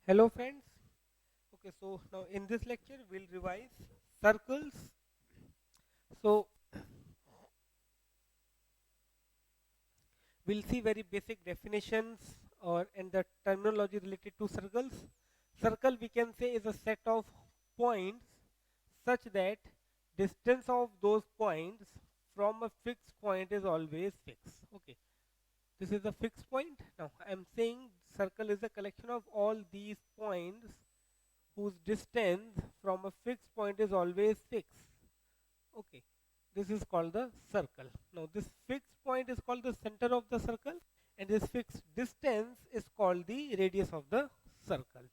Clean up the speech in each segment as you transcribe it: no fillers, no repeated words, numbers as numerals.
Hello friends. Okay, so now in this lecture we'll revise circles. So we'll see very basic definitions or and the terminology related to circles. Circle we can say is a set of points such that distance of those points from a fixed point is always fixed. Okay, this is a fixed point. Now I am saying circle is a collection of all these points whose distance from a fixed point is always fixed. Okay, this is called the circle. Now, this fixed point is called the center of the circle, and this fixed distance is called the radius of the circle.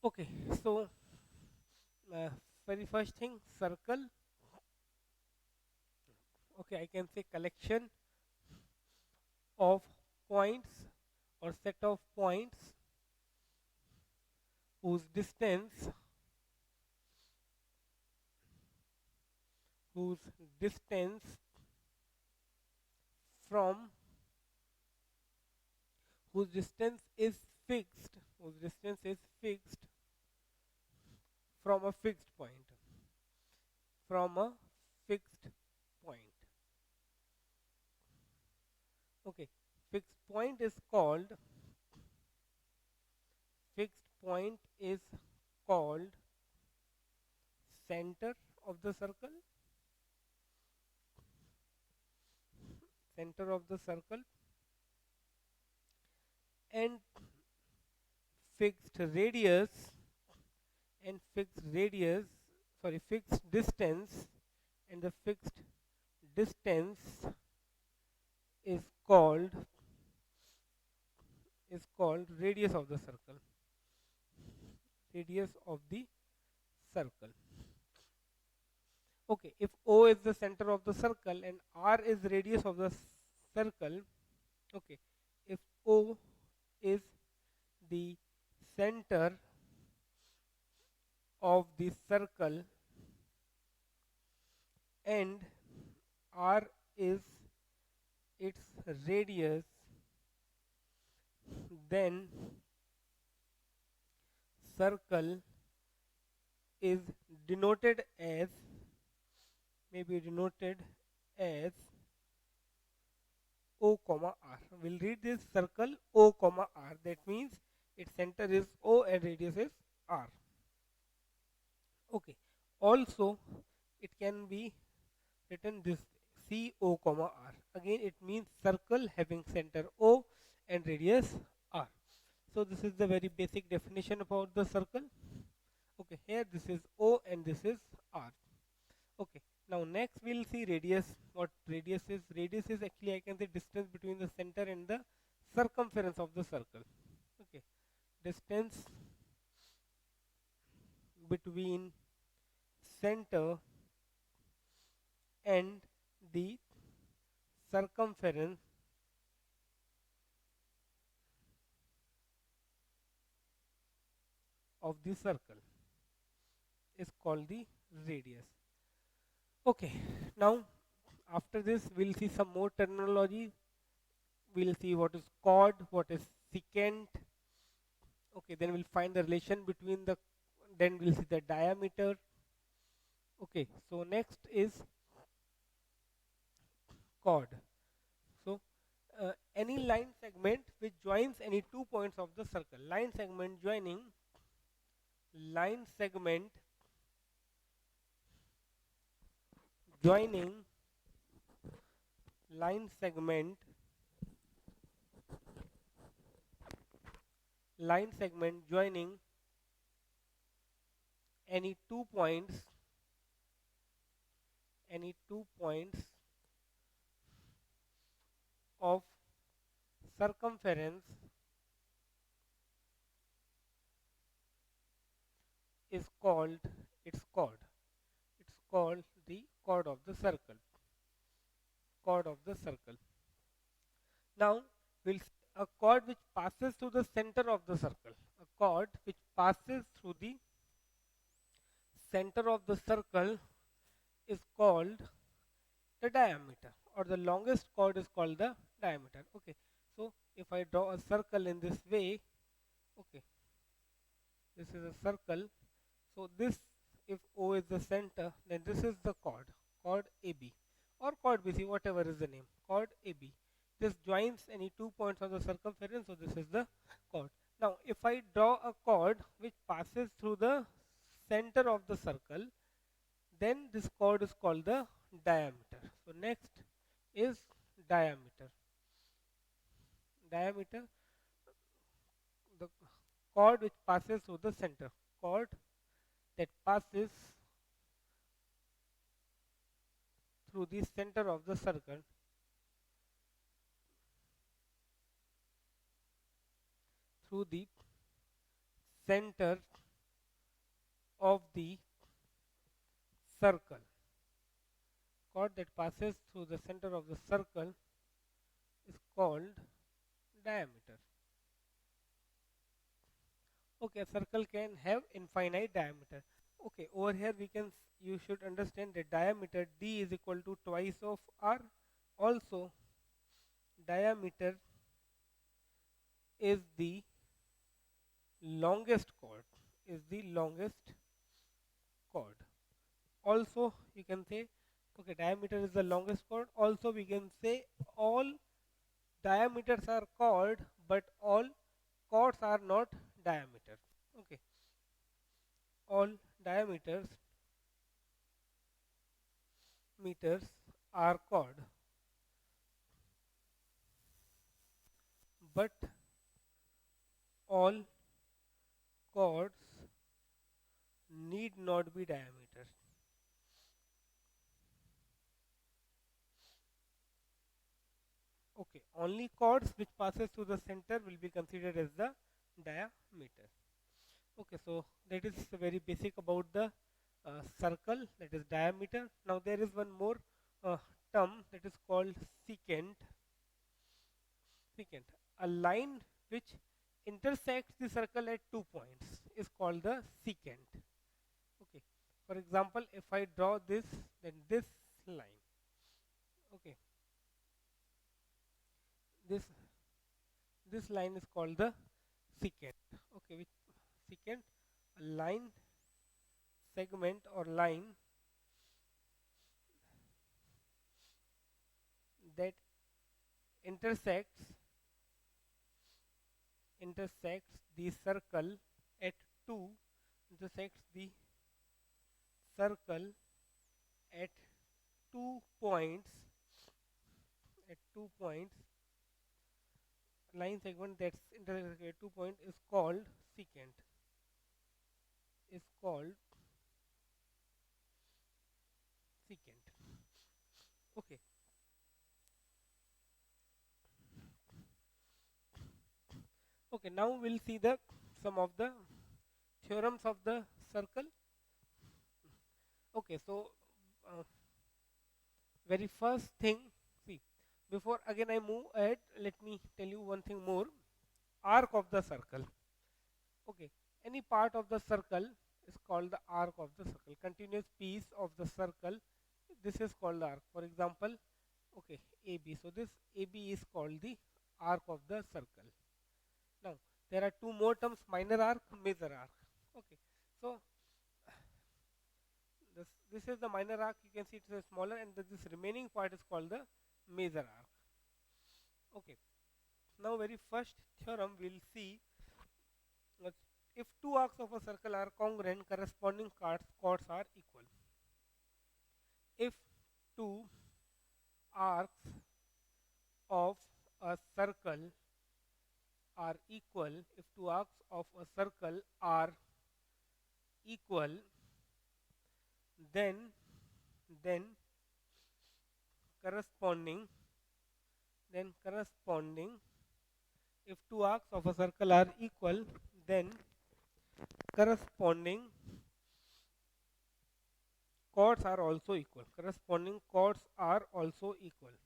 Okay, so uh, very first thing, circle. Okay, I can say collection of points or set of points whose distance whose distance from whose distance is fixed from a fixed point from a fixed point. Okay, fixed point is called fixed point is called center of the circle, center of the circle, and fixed radius and fixed radius sorry fixed distance and the fixed distance is called radius of the circle, radius of the circle. Okay, if O is the center of the circle and R is radius of the circle, okay, if O is the center of the circle and R is its radius, then circle is denoted as maybe denoted as O comma R. We'll read this circle O comma R. That means its center is O and radius is R. Okay. Also, it can be written this way, C O comma R. Again, it means circle having center O and radius R. So this is the very basic definition about the circle. Okay, here this is O and this is R. Okay, now next we'll see radius. What radius is? Radius is actually I can say distance between the center and the circumference of the circle. Okay, distance between center and the circumference of the circle is called the radius. Okay, now after this we'll see some more terminology. We'll see what is chord, what is secant. Okay, then we'll find the relation between the, then we'll see the diameter. Okay, so next is chord. So any line segment which joins any 2 points of the circle. Line segment joining line segment joining any 2 points of circumference is called its chord. It's called the chord of the circle. Chord of the circle. Now we'll see a chord which passes through the center of the circle. A chord which passes through the center of the circle is called the diameter, or the longest chord is called the diameter. Okay, so if I draw a circle in this way, okay, This is a circle. So this, if O is the center, then this is the chord AB or chord BC, whatever is the name, chord AB. This joins any 2 points on the circumference, so this is the chord. Now, if I draw a chord which passes through the center of the circle, then this chord is called the diameter. So next is diameter. Diameter, the chord which passes through the center, chord that passes through the center of the circle, through the center of the circle. Chord that passes through the center of the circle is called diameter. Okay, a circle can have infinite diameter. Okay, over here we can you should understand that diameter d is equal to twice of r. Also, diameter is the longest chord. Is the longest chord. Also, you can say, okay, diameter is the longest chord. Also, we can say all diameters are chord, but all chords are not diameter. Okay, all diameters meters are chord, but all chords need not be diameter. Okay, only chords which passes through the center will be considered as the diameter. Okay, so that is very basic about the circle, that is diameter. Now there is one more uh, term that is called secant. Secant, a line which intersects the circle at 2 points is called the secant. Okay, for example, if I draw this, then this line. Okay, this this line is called the secant. Okay, which secant, a line, segment or line that intersects the circle at 2 intersects the circle at 2 points, at 2 points. Line segment that's intersects at 2 points is called secant, is called secant. Okay, okay, now we'll see the some of the theorems of the circle. Okay, so uh, very first thing, see, before again I move ahead, let me tell you one thing more. Arc of the circle. Okay, any part of the circle is called the arc of the circle. Continuous piece of the circle, this is called the arc. For example, okay, AB. So this AB is called the arc of the circle. Now there are two more terms: minor arc, major arc. Okay, so this is the minor arc. You can see it is smaller, and this remaining part is called the major arc. Okay, now very first theorem we'll see. If two arcs of a circle are congruent, corresponding chords are equal. If two arcs of a circle are equal, if two arcs of a circle are equal, then then corresponding corresponding, if two arcs of a circle are equal, then corresponding chords are also equal. Corresponding chords are also equal.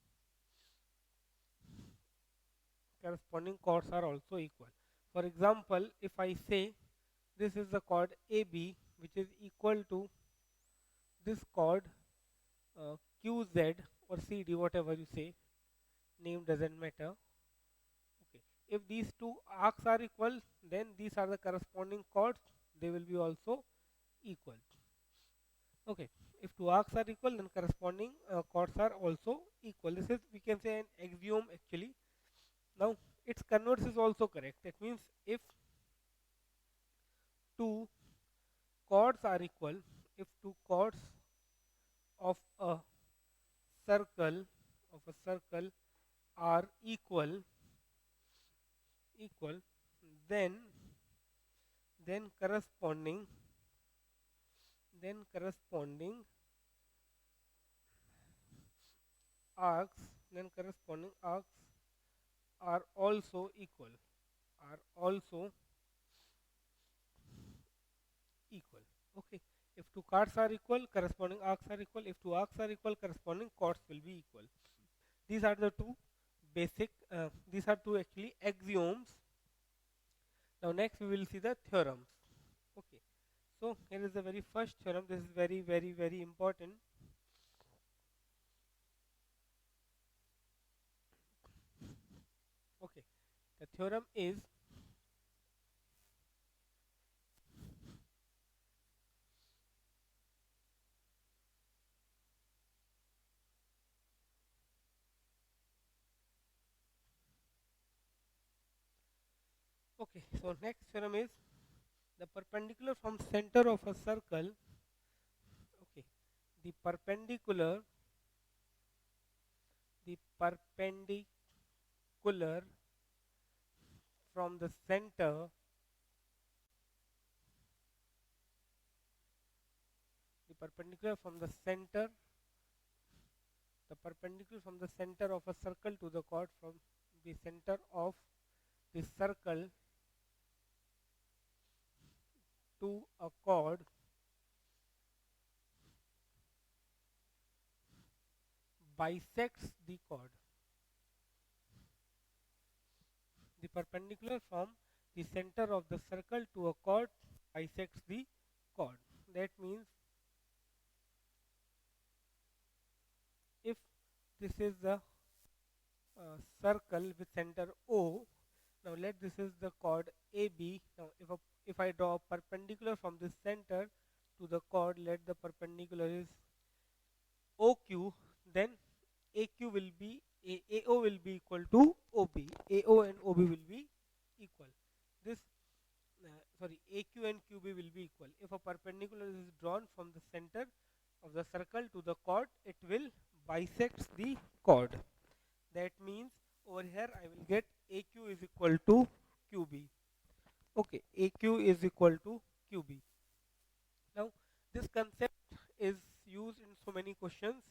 Corresponding chords are also equal. For example, if I say this is the chord AB, which is equal to this chord QZ or CD, whatever you say, name doesn't matter. Okay, if these two arcs are equal, then these are the corresponding chords. they will be also equal. Okay, if two arcs are equal, then corresponding chords are also equal. This is, we can say, an axiom actually. Now its converse is also correct. That means if two chords are equal, if two chords of a circle are equal, then then corresponding corresponding arcs are also equal, are also equal. Okay, if two chords are equal, corresponding arcs are equal. If two arcs are equal, corresponding chords will be equal. These are the two basic, these are two actually axioms. Now next we will see the theorems. Okay, so here is the very first theorem. This is very important. Okay, the theorem is, okay, so next theorem is the perpendicular from center of a circle. Okay, the perpendicular perpendicular from the center, the perpendicular from the center the perpendicular from the center of a circle to the chord, from the center of the circle to a chord bisects the chord. The perpendicular from the center of the circle to a chord bisects the chord. That means if this is the circle with center O, now let this is the chord AB. Now if I draw a perpendicular from the center to the chord, let the perpendicular is OQ, then AQ will be AO will be equal to OB. AO and OB will be equal. This sorry, AQ and QB will be equal. If a perpendicular is drawn from the center of the circle to the chord, it will bisect the chord. That means over here I will get AQ is equal to QB. Okay, AQ is equal to QB. Now this concept is used in so many questions.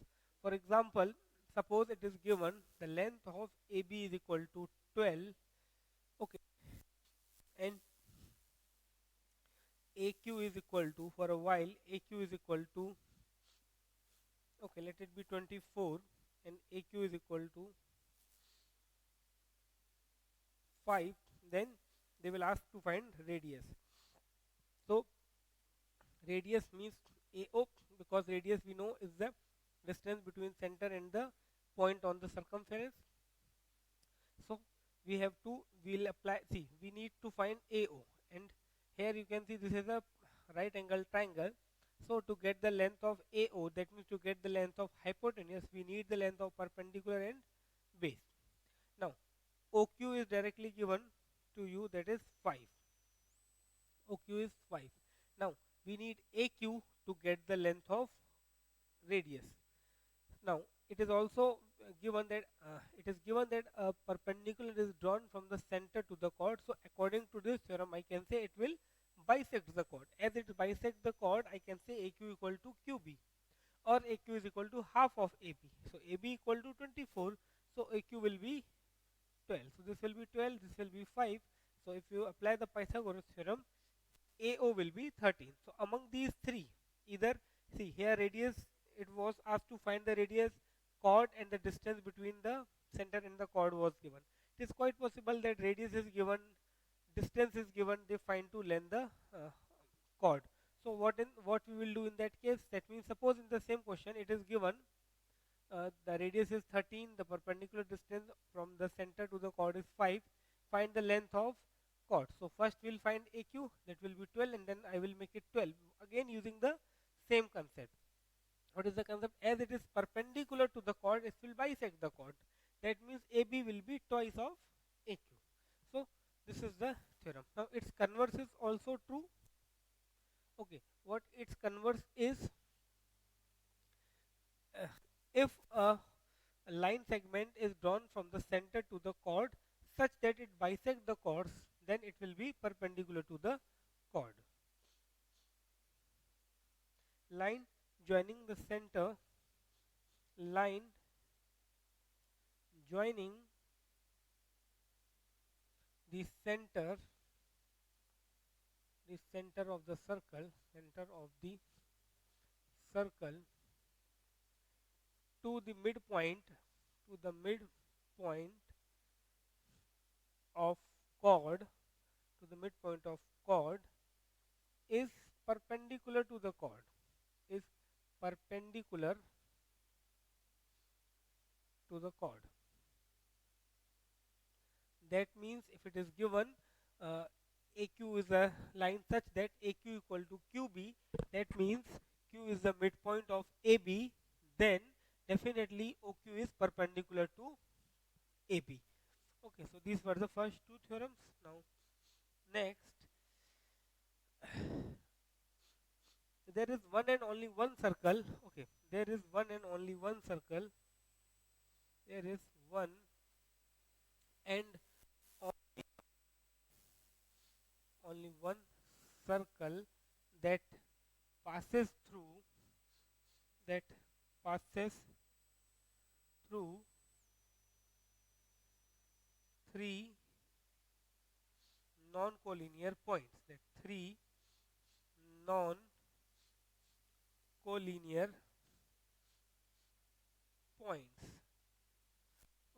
For example, suppose it is given the length of AB is equal to 12, okay, and AQ is equal to, for a while AQ is equal to, okay, let it be 24, and AQ is equal to 5, then they will ask to find radius. So radius means AO, because radius we know is the distance between center and the point on the circumference. So we have to, we'll apply, see, we need to find AO, and here you can see this is a right angle triangle. So to get the length of AO, that means to get the length of hypotenuse, we need the length of perpendicular and base. Now OQ is directly given to you, that is 5. OQ is 5. Now we need AQ to get the length of radius. Now it is also given that a perpendicular is drawn from the center to the chord. So according to this theorem, I can say it will bisect the chord. As it bisects the chord, I can say AQ equal to QB, or AQ is equal to half of AB. So AB equal to 24. So AQ will be 12. So this will be 12. This will be 5. So if you apply the Pythagoras theorem, AO will be 13. So among these three, either, see here radius, it was asked to find the radius, chord, and the distance between the center and the chord was given. It is quite possible that radius is given, distance is given, they find to length the chord. So what we will do in that case, that means suppose in the same question it is given the radius is 13, the perpendicular distance from the center to the chord is 5, find the length of chord. So first we'll find AQ, that will be 12, and then I will make it 12. Again using the same concept. What is the concept? As it is perpendicular to the chord, it will bisect the chord. That means AB will be twice of AQ. So this is the theorem. Now its converse is also true. Okay, what its converse is, if a line segment is drawn from the center to the chord such that it bisects the chords, then it will be perpendicular to the chord. Line joining the center, line joining the center, of the circle, to the midpoint, of chord, is perpendicular to the chord, is perpendicular to the chord. That means if it is given AQ is a line such that AQ equal to QB, that means Q is the midpoint of AB, then definitely OQ is perpendicular to AB. Okay, so these were the first two theorems. Now next, there is one and only one circle. Okay, there is one and only one circle. There is one and only one circle that passes through that passes through three non-collinear points. That three non-collinear points.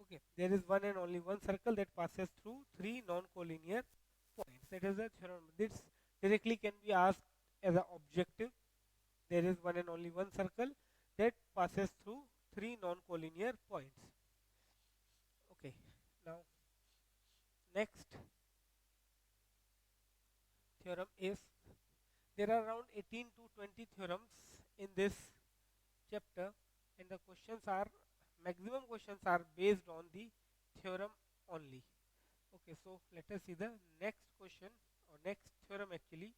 Okay, there is one and only one circle that passes through three non-collinear points. That is the theorem. This directly can be asked as an objective. There is one and only one circle that passes through three non-collinear points. Okay, now next theorem is, there are around 18 to 20 theorems in this chapter, and the maximum questions are based on the theorem only. Okay, so let us see the next question or next theorem actually.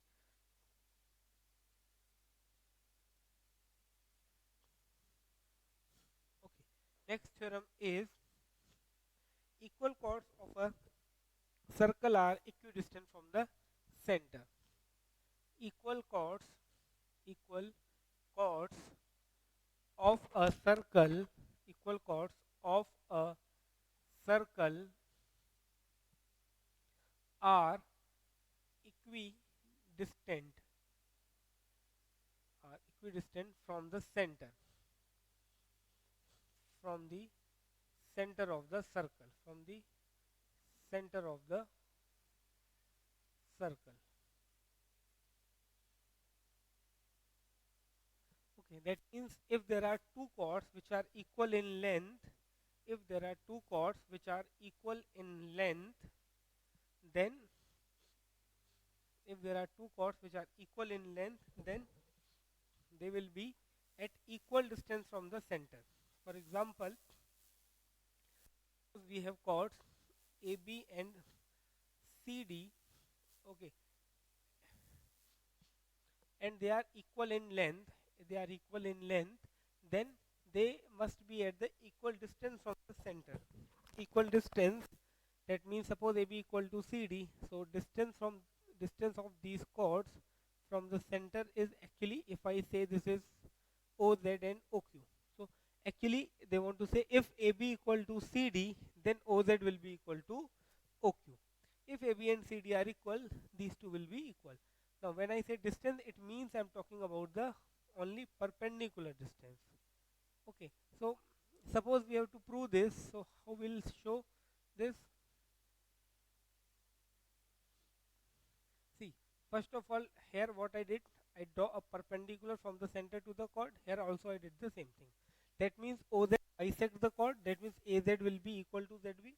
Okay, next theorem is, equal chords of a circle are equidistant from the center. Equal chords of a circle, are equidistant from the center, of the circle, Okay, that means if there are two chords which are equal in length, then they will be at equal distance from the center. For example, we have chords AB and CD, okay, and they are equal in length, then they must be at the equal distance from the center. Equal distance, that means suppose AB equal to CD, so distance of these chords from the center is actually, if I say this is OZ and OQ. So actually they want to say if AB equal to CD, then OZ will be equal to OQ. If AB and CD are equal, these two will be equal. Now when I say distance, it means I am talking about the only perpendicular distance. Okay, so suppose we have to prove this, so how we'll show this? See, first of all, here what I did, I draw a perpendicular from the center to the chord. Here also I did the same thing. That means OZ bisects the chord, that means AZ will be equal to ZB,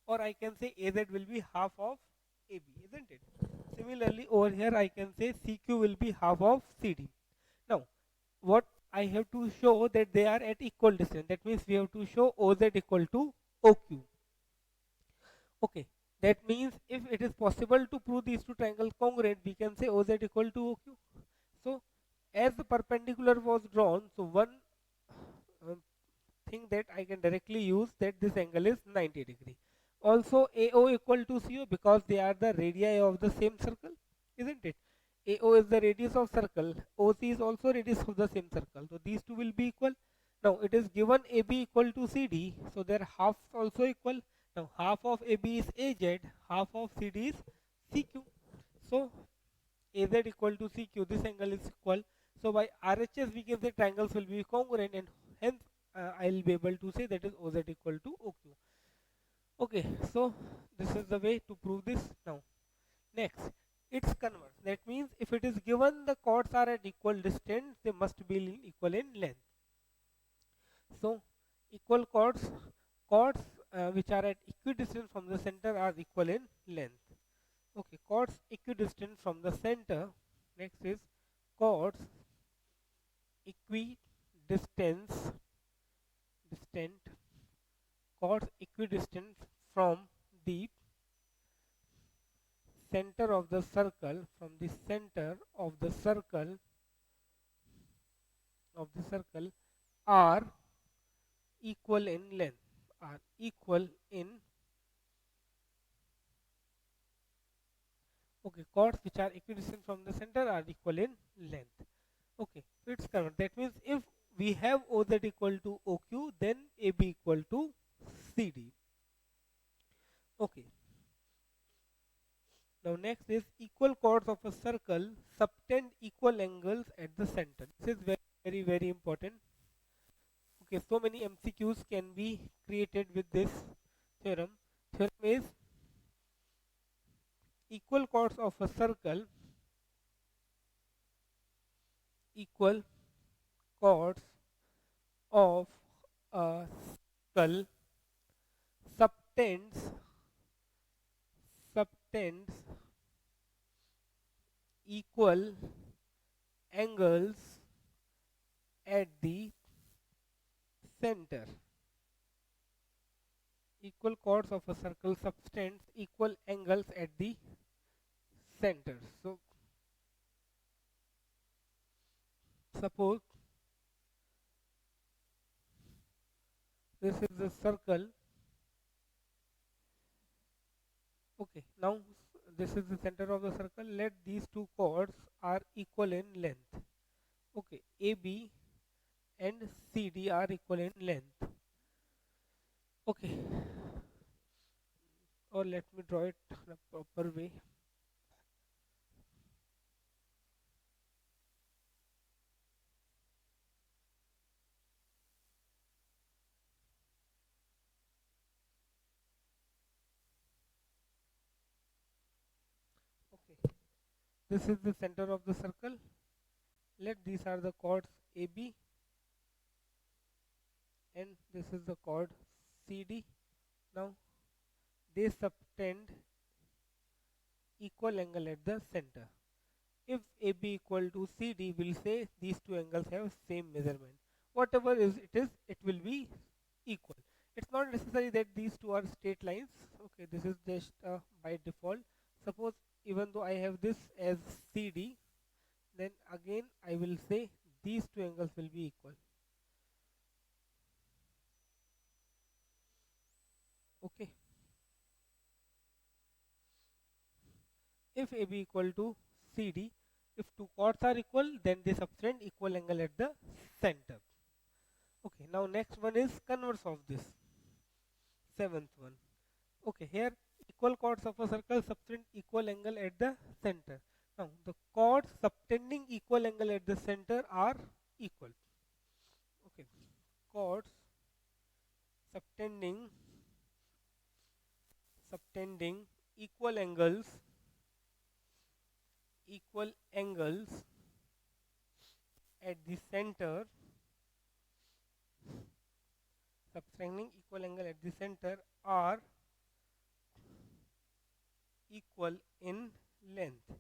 or I can say AZ will be half of AB, isn't it? Similarly, over here I can say CQ will be half of CD. Now, what I have to show that they are at equal distance. That means we have to show OZ equal to OQ. Okay, that means if it is possible to prove these two triangles congruent, we can say OZ equal to OQ. So, as the perpendicular was drawn, so one um, thing that I can directly use that this angle is 90 degree. Also AO equal to CO because they are the radii of the same circle, isn't it? AO is the radius of circle, OC is also radius of the same circle. So these two will be equal. Now it is given AB equal to CD, so their halves also equal. Now half of AB is AZ, half of CD is CQ. So AZ equal to CQ, this angle is equal. So by RHS we can say triangles will be congruent, and hence I'll be able to say that is OZ equal to OQ. Okay, so this is the way to prove this. Now next, it's converse. That means if it is given the chords are at equal distance, they must be equal in length. So equal chords which are at equidistant from the center are equal in length. Okay, chords equidistant from the center. Next is chords equidistance distant chords equidistant from the center of the circle, are equal in length, are equal in okay, chords which are equidistant from the center are equal in length. Okay, so it's covered. That means if we have OZ equal to OQ, then AB equal to CD. Okay, now next is equal chords of a circle subtend equal angles at the center. This is very important. Okay, so many MCQs can be created with this theorem. Theorem is equal chords of a circle, equal chords of a circle subtends equal angles at the center. Equal chords of a circle subtends equal angles at the center. So suppose this is the circle. Okay, now this is the center of the circle. Let these two chords are equal in length. Okay, AB and CD are equal in length. Okay, or let me draw it in a proper way. Okay, this is the center of the circle. Let these are the chords AB and this is the chord CD. Now they subtend equal angle at the center. If AB equal to CD, we'll say these two angles have same measurement. Whatever is it will be equal. It's not necessary that these two are straight lines. Okay, this is just by default. Suppose even though I have this as CD, then again I will say these two angles will be equal. Okay. If AB equal to CD, if two chords are equal, then they subtend equal angle at the center. Okay, now next one is converse of this. Seventh one. Okay, here equal chords of a circle subtend equal angle at the center. Now the chords subtending equal angle at the center are equal. Okay, chords subtending equal angles at the center, subtending equal angle at the center are equal in length.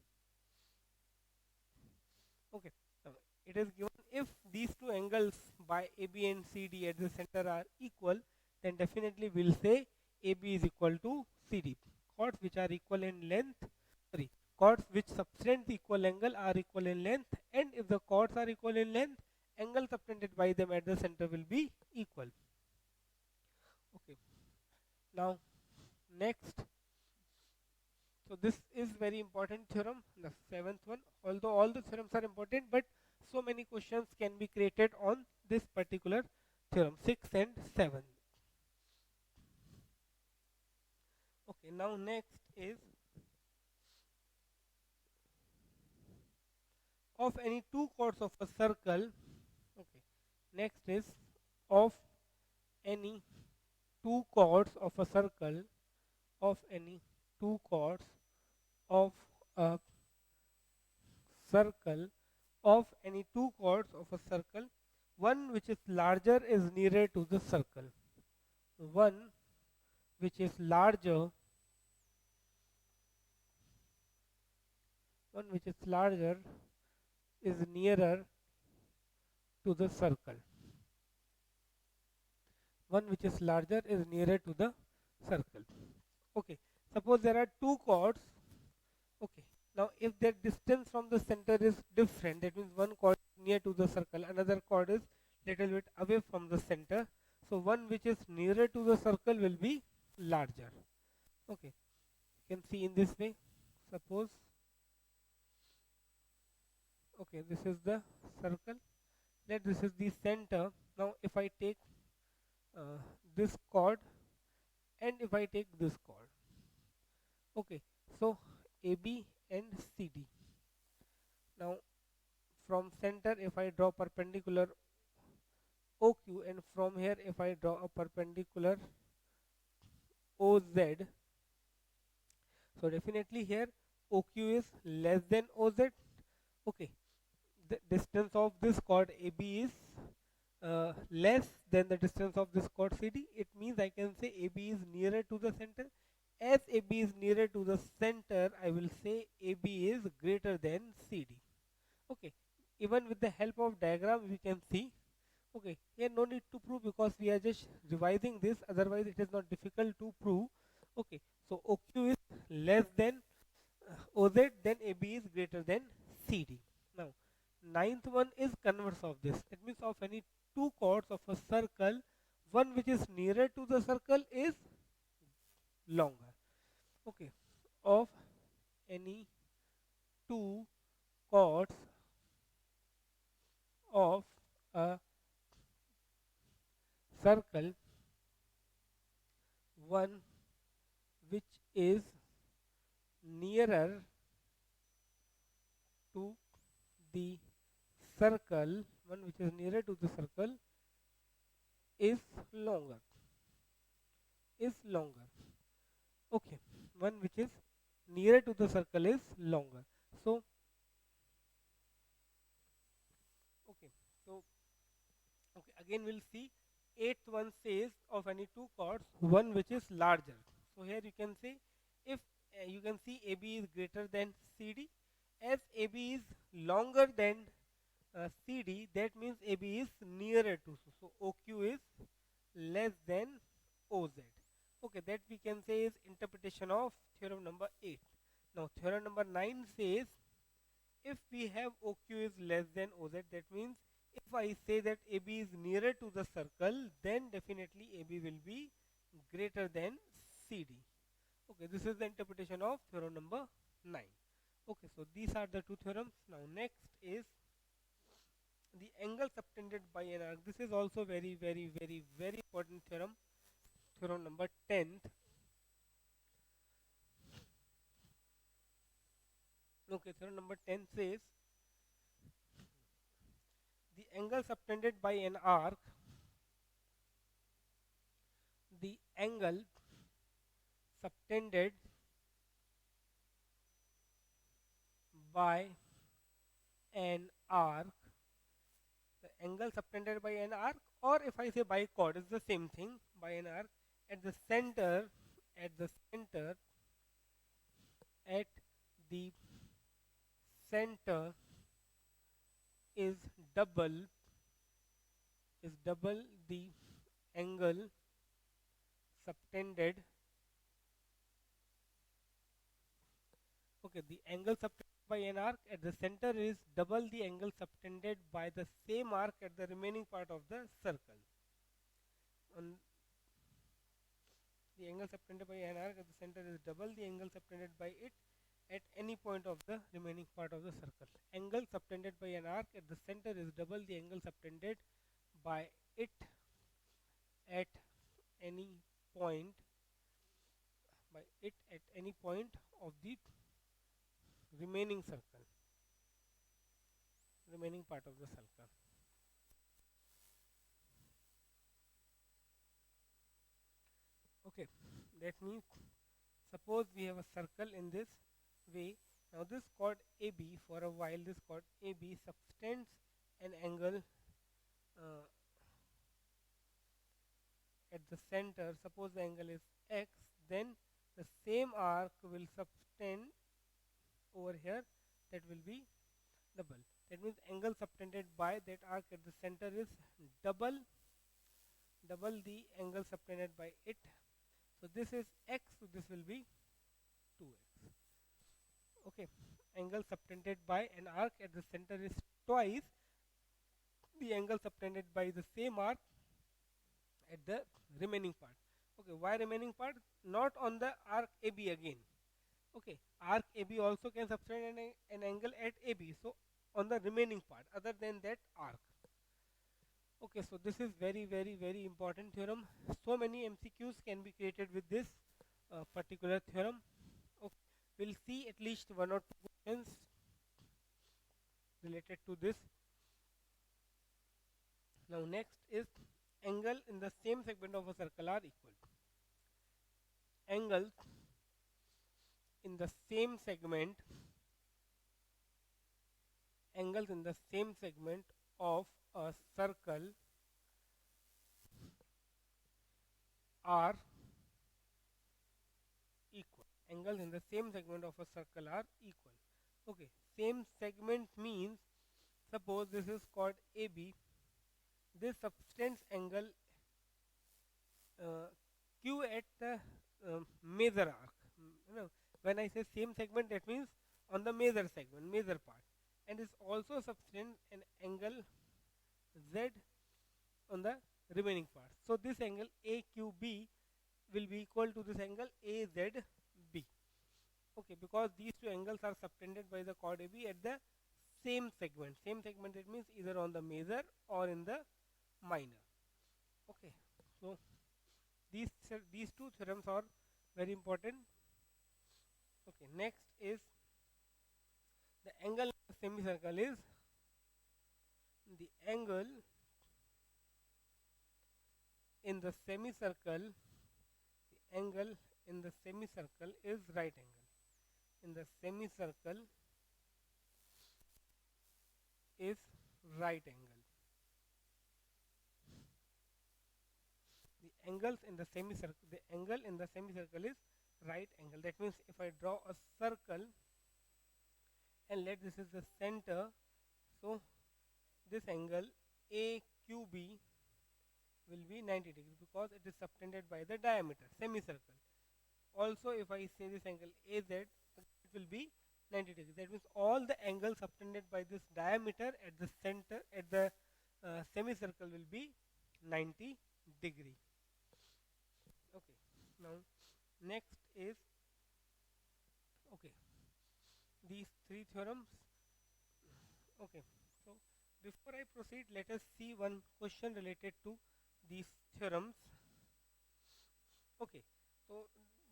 Okay, now it is given if these two angles by AB and CD at the center are equal, then definitely we'll say AB is equal to CD. Chords which are equal in length, sorry, chords which subtend the equal angle are equal in length, and if the chords are equal in length, angle subtended by them at the center will be equal. Okay, now next. So this is very important theorem, the seventh one. Although all the theorems are important, but so many questions can be created on this particular theorem, 6 and 7. Okay, now next is of any two chords of a circle. Okay, next is of any two chords of a circle, of any two chords of a circle, of any two chords of a circle, one which is larger is nearer to the circle. One which is larger, one which is larger is nearer to the circle. One which is larger is nearer to the circle. Okay, suppose there are two chords. Okay, now if their distance from the center is different, that means one chord is near to the circle, another chord is little bit away from the center. So one which is nearer to the circle will be larger. Okay, you can see in this way. Suppose, okay, this is the circle. Let this is the center. Now if I take uh, this chord and if I take this chord, okay, so AB and CD. Now from center if I draw perpendicular OQ, and from here if I draw a perpendicular OZ, so definitely here OQ is less than OZ. Okay, the distance of this chord AB is less than the distance of this chord CD. It means I can say AB is nearer to the center. As AB is nearer to the center, I will say AB is greater than CD. Okay, even with the help of diagram we can see. Okay, here no need to prove because we are just revising this, otherwise it is not difficult to prove. Okay, so OQ is less than OZ, then AB is greater than CD. Now, ninth one is converse of this. It means of any two chords of a circle, one which is nearer to the circle is longer. Okay, of any two chords of a circle, one which is nearer to the circle, one which is nearer to the circle is longer, is longer. Okay, one which is nearer to the circle is longer. So, okay, so okay, again we'll see. Eighth one says of any two chords, one which is larger. So here you can say if you can see AB is greater than CD, as AB is longer than CD, that means AB is nearer to. So OQ is less than OZ. Okay, that we can say is interpretation of theorem number 8. Now theorem number 9 says if we have OQ is less than OZ, that means if I say that AB is nearer to the circle, then definitely AB will be greater than CD. Okay, this is the interpretation of theorem number 9. Okay, so these are the two theorems. Now next is the angle subtended by an arc. This is also very important theorem. Theorem number 10th. Okay, theorem number 10 says the angle subtended by an arc, the angle subtended by an arc, the angle subtended by an arc, or if I say by chord, it's the same thing, by an arc at the center, at the center at the center is double the angle subtended. Okay, the angle subtended by an arc at the center is double the angle subtended by the same arc at the remaining part of the circle. On the angle subtended by an arc at the center is double the angle subtended by it at any point of the remaining part of the circle. Angle subtended by an arc at the center is double the angle subtended by it at any point of the remaining part of the circle. Okay, that means suppose we have a circle in this way. Now this chord AB, for a while this chord AB subtends an angle at the center. Suppose the angle is X, then the same arc will subtend over here, that will be double. That means angle subtended by that arc at the center is double the angle subtended by it. So this is X, so this will be 2X. Okay, angle subtended by an arc at the center is twice the angle subtended by the same arc at the remaining part. Okay, why remaining part? Not on the arc AB again. Okay, arc AB also can subtend an angle at AB, so on the remaining part other than that arc. Okay, so this is very important theorem. So many MCQs can be created with this particular theorem. Okay, we'll see at least one or two questions related to this. Now next is angle in the same segment of a circle are equal. Angles in the same segment of a circle are equal. Angles in the same segment of a circle are equal. Okay, same segment means suppose this is called AB. This subtends angle Q at the major arc. When I say same segment, that means on the major segment, major part, and is also subtends an angle Z on the remaining part. So this angle AQB will be equal to this angle AZB. Okay, because these two angles are subtended by the chord AB at the same segment. Same segment, it means either on the major or in the minor. Okay, so these two theorems are very important. Okay, next is the angle in the semicircle is the angle in the semicircle. The angle in the semicircle is right angle. In the semicircle is right angle. The angles in the semicircle, the angle in the semicircle is right angle. That means if I draw a circle and let this is the center, so this angle AQB will be 90 degrees because it is subtended by the diameter, semicircle. Also, if I say this angle AZ, it will be 90 degrees. That means all the angles subtended by this diameter at the center, at the semicircle, will be 90 degree. Okay, now next is, okay, these three theorems. Okay, so before I proceed, let us see one question related to these theorems. Okay, so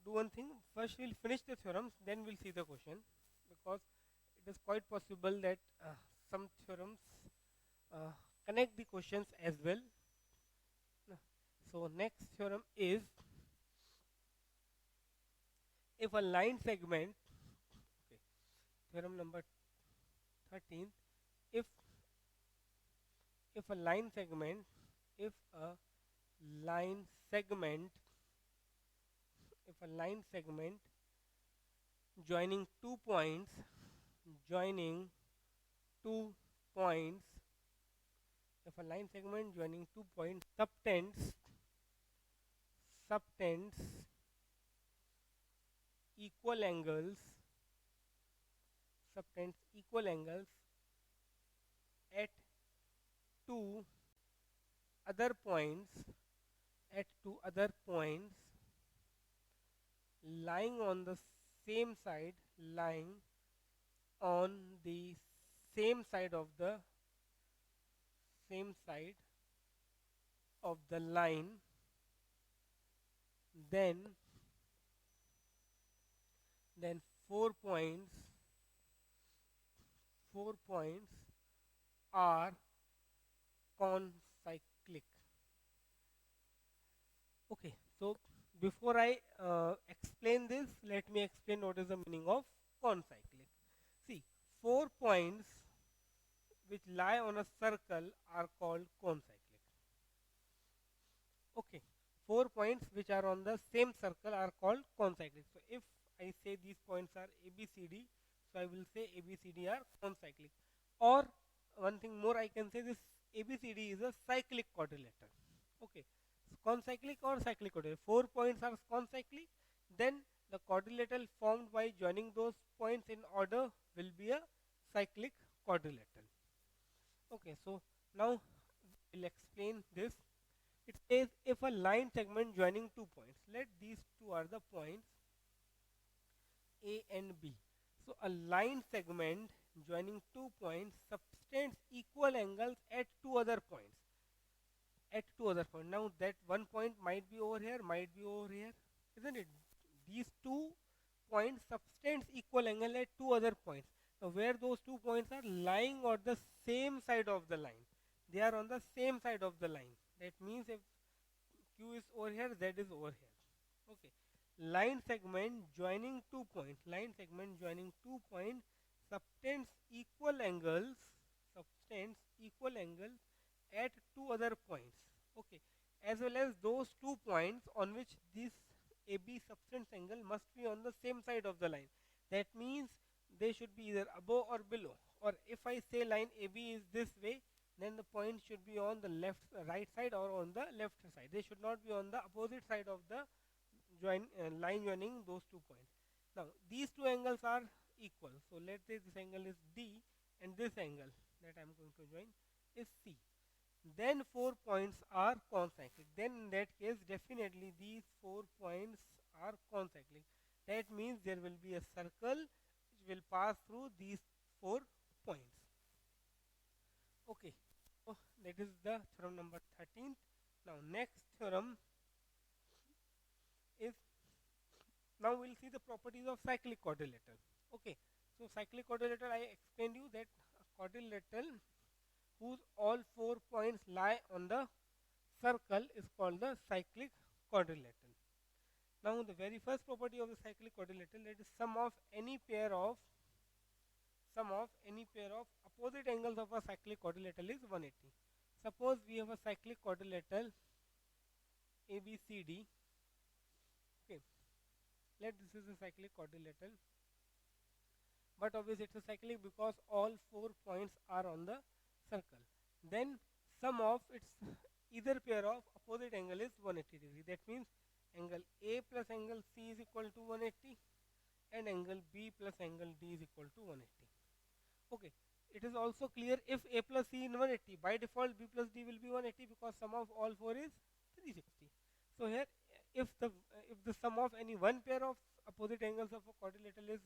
do one thing, first we'll finish the theorems, then we'll see the question, because it is quite possible that some theorems connect the questions as well. So next theorem is, if a line segment, okay, theorem number 13, if a line segment, if a line segment joining 2 points, joining 2 points, if a line segment joining 2 points subtends equal angles, subtends equal angles at two other points, at two other points lying on the same side, lying on the same side of the same side of the line, then then 4 points are concyclic. Okay, so before I explain this, let me explain what is the meaning of concyclic. See, 4 points which lie on a circle are called concyclic. Okay, 4 points which are on the same circle are called concyclic. So if I say these points are ABCD, so I will say ABCD are concyclic. Or one thing more, I can say this ABCD is a cyclic quadrilateral. Okay, so concyclic or cyclic quadrilateral. 4 points are concyclic, then the quadrilateral formed by joining those points in order will be a cyclic quadrilateral. Okay, so now we'll explain this. It says if a line segment joining 2 points, let these two are the points A and B. So a line segment joining 2 points subtends equal angles at two other points. At two other points. Now that one point might be over here, might be over here, isn't it? These 2 points subtends equal angle at two other points. Now where those 2 points are lying on the same side of the line. They are on the same side of the line. That means if Q is over here, Z is over here. Okay. Line segment joining 2 points. Line segment joining 2 points subtends equal angles. Subtends equal angles at two other points. Okay. As well as those 2 points on which this AB subtends angle must be on the same side of the line. That means they should be either above or below. Or if I say line AB is this way, then the point should be on the right side or on the left side. They should not be on the opposite side of the line joining those 2 points. Now these two angles are equal. So let's say this angle is D and this angle that I am going to join is C. Then 4 points are concyclic. Then in that case definitely these 4 points are concyclic. That means there will be a circle which will pass through these 4 points. Okay, so that is the theorem number 13. Now next theorem is, now we'll see the properties of cyclic quadrilateral. Okay, so cyclic quadrilateral, I explained you that a quadrilateral whose all 4 points lie on the circle is called the cyclic quadrilateral. Now the very first property of the cyclic quadrilateral, that is sum of any pair of opposite angles of a cyclic quadrilateral is 180. Suppose we have a cyclic quadrilateral ABCD. Okay, let this is a cyclic quadrilateral, but obviously it's a cyclic because all 4 points are on the circle. Then sum of its either pair of opposite angle is 180 degree. That means angle A plus angle C is equal to 180 and angle B plus angle D is equal to 180. Okay, it is also clear if A plus C in 180, by default B plus D will be 180 because sum of all four is 360. So here if the sum of any one pair of opposite angles of a quadrilateral is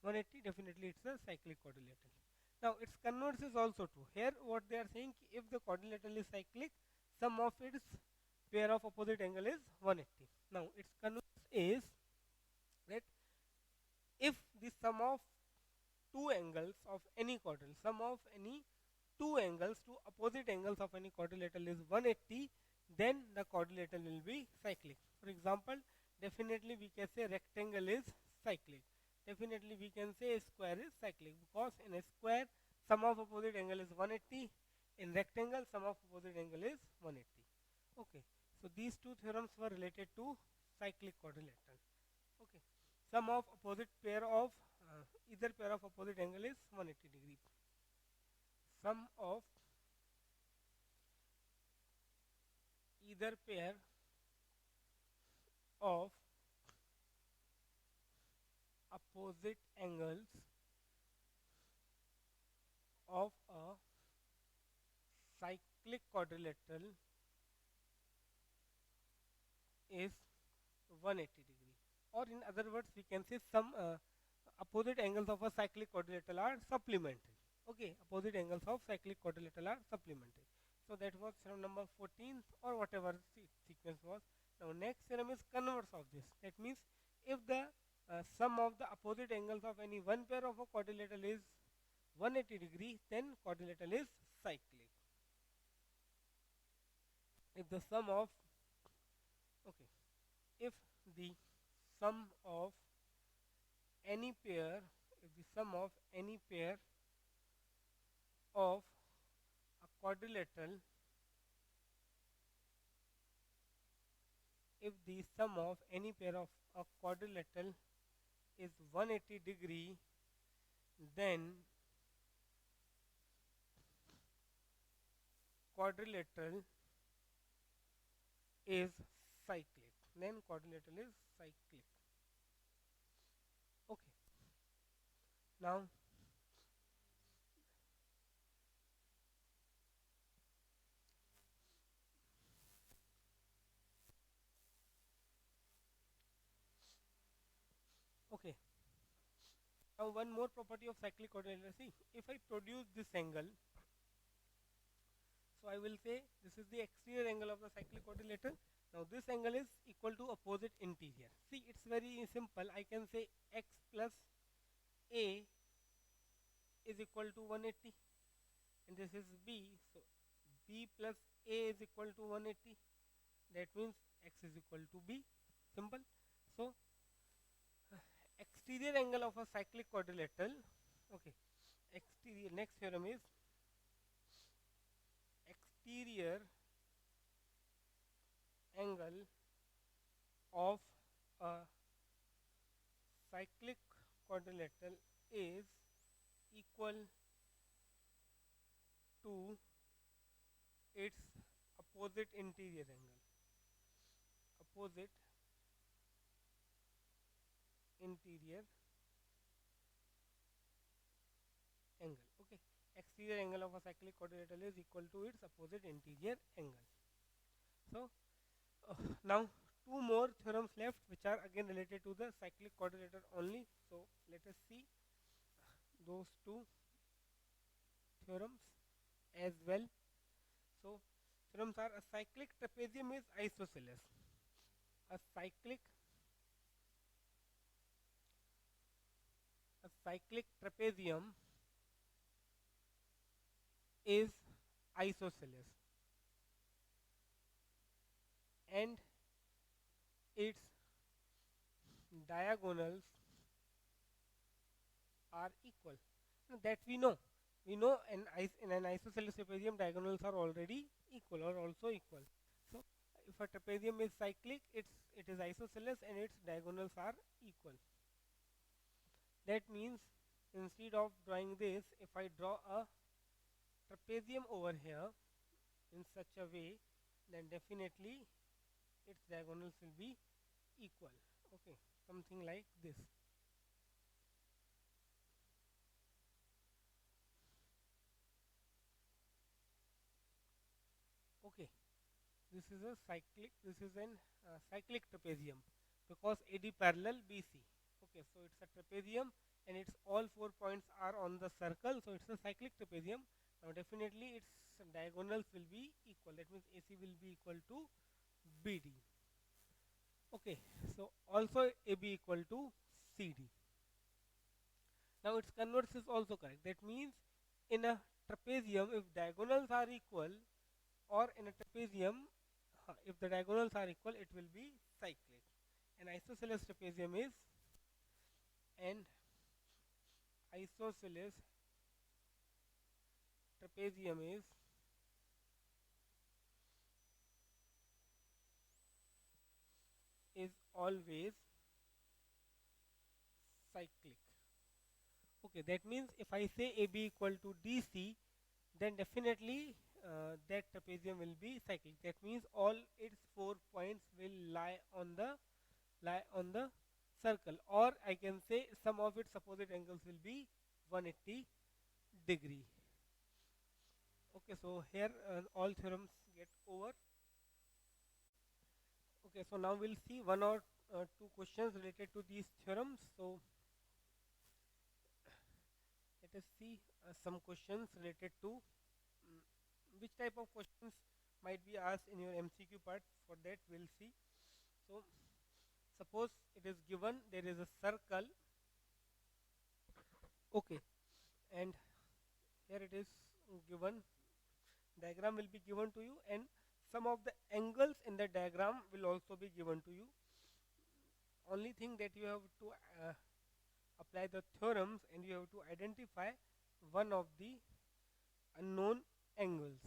180, definitely it's a cyclic quadrilateral. Now its converse is also true. Here what they are saying, if the quadrilateral is cyclic, sum of its pair of opposite angle is 180. Now its converse is that if the sum of two angles of any quadrilateral, sum of any two angles, two opposite angles of any quadrilateral is 180, then the quadrilateral will be cyclic. For example, definitely we can say rectangle is cyclic. Definitely we can say a square is cyclic because in a square sum of opposite angle is 180, in rectangle sum of opposite angle is 180. Okay, so these two theorems were related to cyclic quadrilateral. Okay, sum of opposite pair of either pair of opposite angle is 180 degree. Sum of either pair of opposite angles of a cyclic quadrilateral is 180 degree, or in other words we can say some opposite angles of a cyclic quadrilateral are supplementary. Okay, opposite angles of cyclic quadrilateral are supplementary. So that was theorem number 14 or whatever sequence was. Now next theorem is converse of this. That means if the sum of the opposite angles of any one pair of a quadrilateral is 180 degree, then quadrilateral is cyclic. If the sum of okay, if the sum of any pair, if the sum of any pair of a quadrilateral, if the sum of any pair of a quadrilateral is 180 degree, then quadrilateral is cyclic. Then quadrilateral is cyclic. Okay. Now okay. Now one more property of cyclic quadrilateral. See, if I produce this angle, so I will say this is the exterior angle of the cyclic quadrilateral. Now this angle is equal to opposite interior. See, it's very simple. I can say x plus a is equal to 180, and this is b. So b plus a is equal to 180. That means x is equal to b. Simple. So exterior angle of a cyclic quadrilateral. Okay. Exterior. Next theorem is exterior angle of a cyclic quadrilateral is equal to its opposite interior angle. Opposite interior angle. Okay. Exterior angle of a cyclic quadrilateral is equal to its opposite interior angle. So now two more theorems left, which are again related to the cyclic quadrilateral only. So let us see those two theorems as well. So theorems are: a cyclic trapezium is isosceles. A cyclic trapezium is isosceles, and its diagonals are equal. Now that we know. We know in an isosceles trapezium diagonals are already equal or also equal. So if a trapezium is cyclic, it is isosceles and its diagonals are equal. That means instead of drawing this, if I draw a trapezium over here in such a way, then definitely its diagonals will be equal. Okay, something like this. Okay, this is a cyclic. This is an cyclic trapezium because AD parallel BC. Okay, so it's a trapezium and its all 4 points are on the circle, so it's a cyclic trapezium. Now definitely its diagonals will be equal. That means AC will be equal to BD. Okay, so also AB equal to CD. Now its converse is also correct. That means in a trapezium, if diagonals are equal, or in a trapezium, if the diagonals are equal, it will be cyclic. An isosceles trapezium is an isosceles trapezium is always cyclic. Okay, that means if I say AB equal to DC, then definitely that trapezium will be cyclic. That means all its 4 points will lie on the circle, or I can say some of its opposite angles will be 180 degree. Okay, so here all theorems get over. Okay, so now we'll see one or two questions related to these theorems. So let us see some questions related to which type of questions might be asked in your MCQ part. For that we'll see. So suppose it is given there is a circle, okay, and here it is given, diagram will be given to you, and some of the angles in the diagram will also be given to you. Only thing that you have to apply the theorems, and you have to identify one of the unknown angles.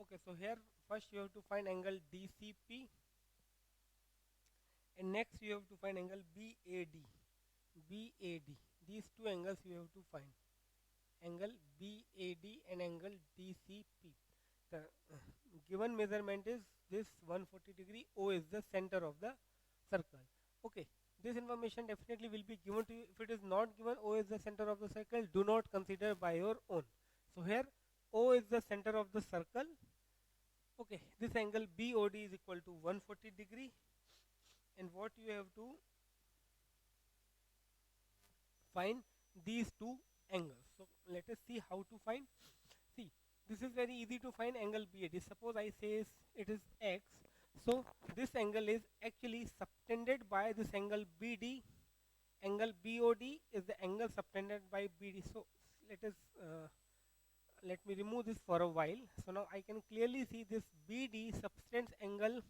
Okay, so here first you have to find angle DCP, and next you have to find angle BAD. BAD, these two angles you have to find, angle BAD and angle DCP. The given measurement is this 140 degree. O is the center of the circle. Okay, this information definitely will be given to you. If it is not given, O is the center of the circle, do not consider by your own. So here O is the center of the circle. Okay, this angle BOD is equal to 140 degree, and what you have to find these two angles. So let us see how to find. See, this is very easy to find angle BAD. Suppose I say it is X, so this angle is actually subtended by this angle BD. Angle BOD is the angle subtended by BD. So let me remove this for a while. So now I can clearly see this BD subtends angle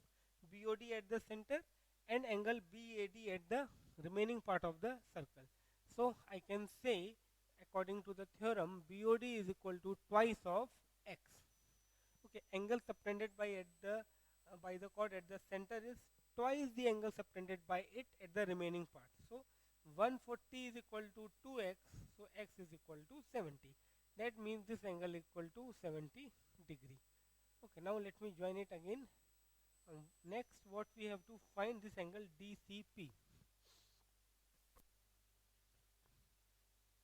BOD at the center and angle BAD at the remaining part of the circle. So I can say, according to the theorem, BOD is equal to twice of X. Okay, angle subtended by the chord at the center is twice the angle subtended by it at the remaining part. So 140 is equal to 2x, so x is equal to 70. That means this angle is equal to 70 degree. Okay, now let me join it again. Next, what we have to find this angle DCP.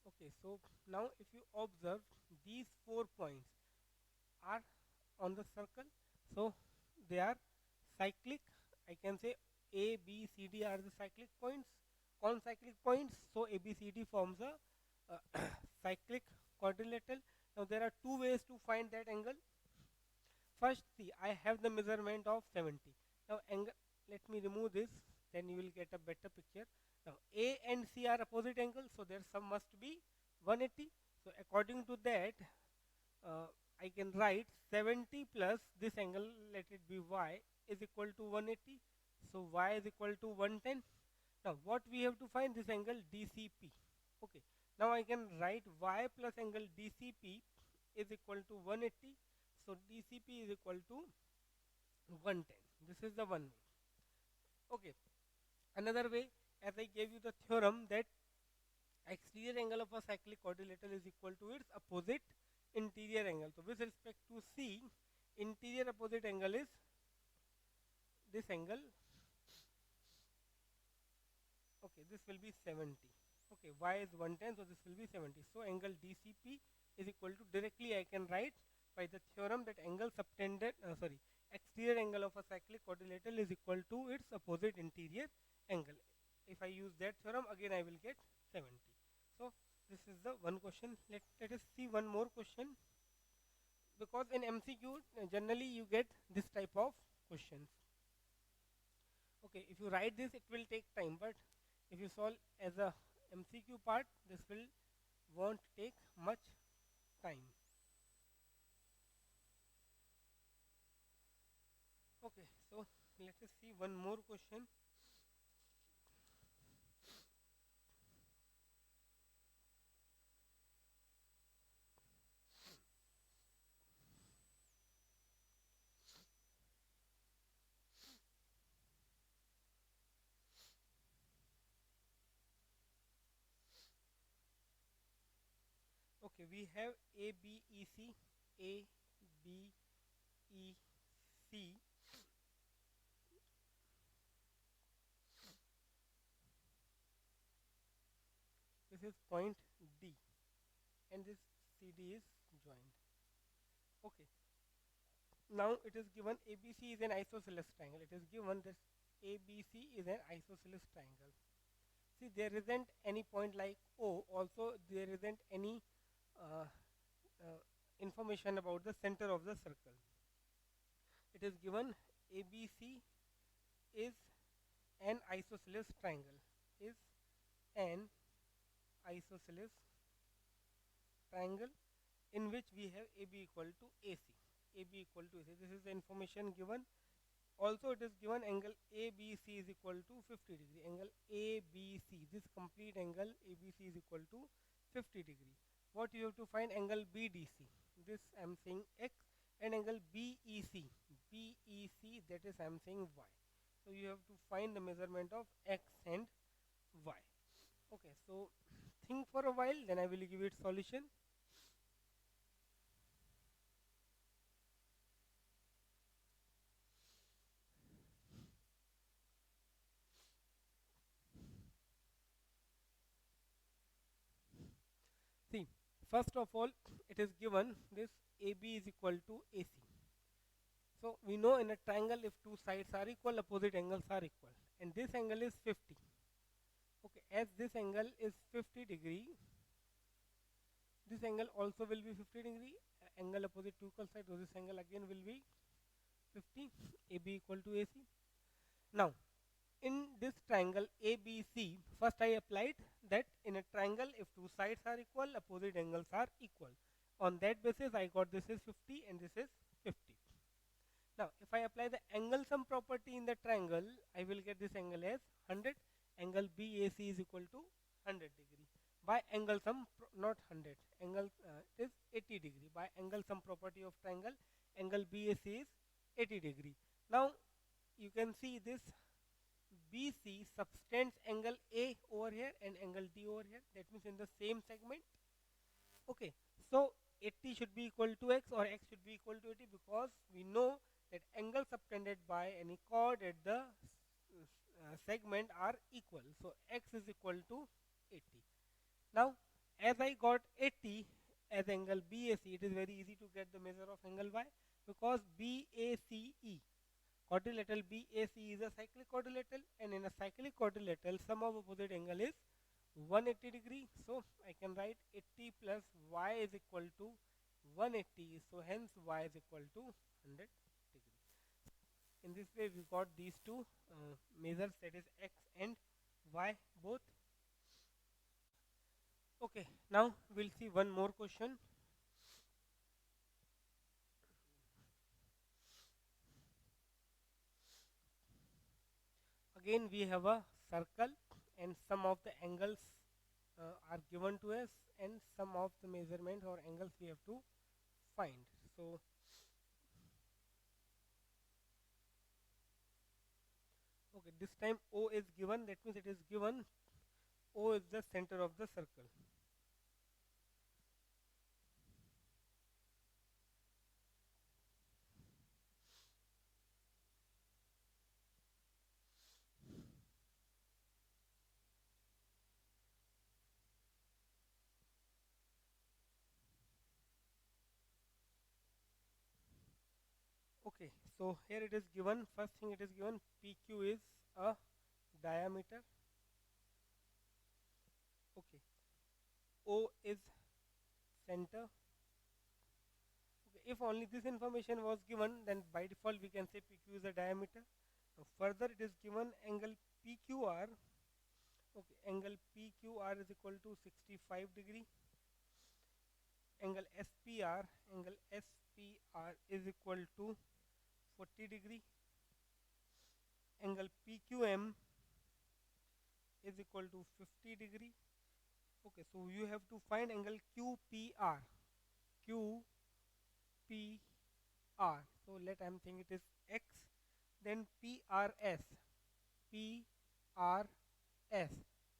Okay, so now if you observe, these 4 points are on the circle, so they are cyclic. I can say A, B, C, D are the cyclic points, concyclic points. So A, B, C, D forms a cyclic quadrilateral. Now there are two ways to find that angle. First, see, I have the measurement of 70. Now angle, let me remove this, then you will get a better picture. Now A and C are opposite angles, so their sum must be 180. So according to that, I can write 70 plus this angle, let it be y, is equal to 180. So y is equal to 110. Now what we have to find, this angle DCP. Okay, now I can write y plus angle DCP is equal to 180. So DCP is equal to 110. This is the one way. Okay, another way, as I gave you the theorem that exterior angle of a cyclic quadrilateral is equal to its opposite interior angle. So with respect to C, interior opposite angle is this angle. Okay, this will be 70. Okay, y is 110, so this will be 70. So angle DCP is equal to, directly I can write by the theorem that angle subtended, exterior angle of a cyclic quadrilateral is equal to its opposite interior angle. If I use that theorem, again I will get 70. So this is the one question. Let us see one more question, because in MCQ generally you get this type of questions. Okay, if you write this, it will take time, but if you solve as a MCQ part, this won't take much time. Okay, so let us see one more question. Okay, we have ABEC, ABEC. This is point D, and this CD is joined. Okay, now it is given ABC is an isosceles triangle. It is given this ABC is an isosceles triangle. See, there isn't any point like O. Also, there isn't any uh, information about the center of the circle. It is given ABC is an isosceles triangle. Is an isosceles triangle in which we have AB equal to AC. AB equal to AC. This is the information given. Also, it is given angle ABC is equal to 50 degree. Angle ABC, this complete angle ABC is equal to 50 degree. What you have to find? Angle BDC. This I am saying X, and angle BEC. BEC, that is I am saying Y. So you have to find the measurement of X and Y. Okay, so think for a while, then I will give it solution. See, first of all, it is given this AB is equal to AC. So we know in a triangle, if two sides are equal, opposite angles are equal, and this angle is 50. Okay, as this angle is 50 degree, this angle also will be 50 degree. Angle opposite two equal sides, so this angle again will be 50. AB equal to AC. Now, in this triangle ABC, first I applied that in a triangle, if two sides are equal, opposite angles are equal. On that basis, I got this is 50 and this is 50. Now, if I apply the angle sum property in the triangle, I will get this angle as 100. Angle BAC is equal to 100 degree. By angle sum, not 100, angle is 80 degree. By angle sum property of triangle, angle BAC is 80 degree. Now, you can see this BC subtends angle A over here and angle D over here. That means in the same segment. Okay, so 80 should be equal to X, or X should be equal to 80, because we know that angles subtended by any chord at the segment are equal. So X is equal to 80. Now, as I got 80 as angle BAC, it is very easy to get the measure of angle Y, because BACE, quadrilateral BAC is a cyclic quadrilateral, and in a cyclic quadrilateral, sum of opposite angle is 180 degree. So I can write 80 plus Y is equal to 180. So hence Y is equal to 100 degree. In this way, we got these two measures, that is X and Y both. Okay, now we'll see one more question. Again, we have a circle, and some of the angles are given to us, and some of the measurement or angles we have to find. So okay, this time O is given, that means it is given O is the center of the circle. Okay, so here it is given, first thing it is given, PQ is a diameter. Okay, O is center. Okay, if only this information was given, then by default we can say PQ is a diameter. Now further it is given angle PQR. Okay, angle PQR is equal to 65 degree. Angle SPR is equal to 40 degree. Angle PQM is equal to 50 degree. Okay, so you have to find angle QPR. QPR. So let I am saying it is X. Then PRS. PRS.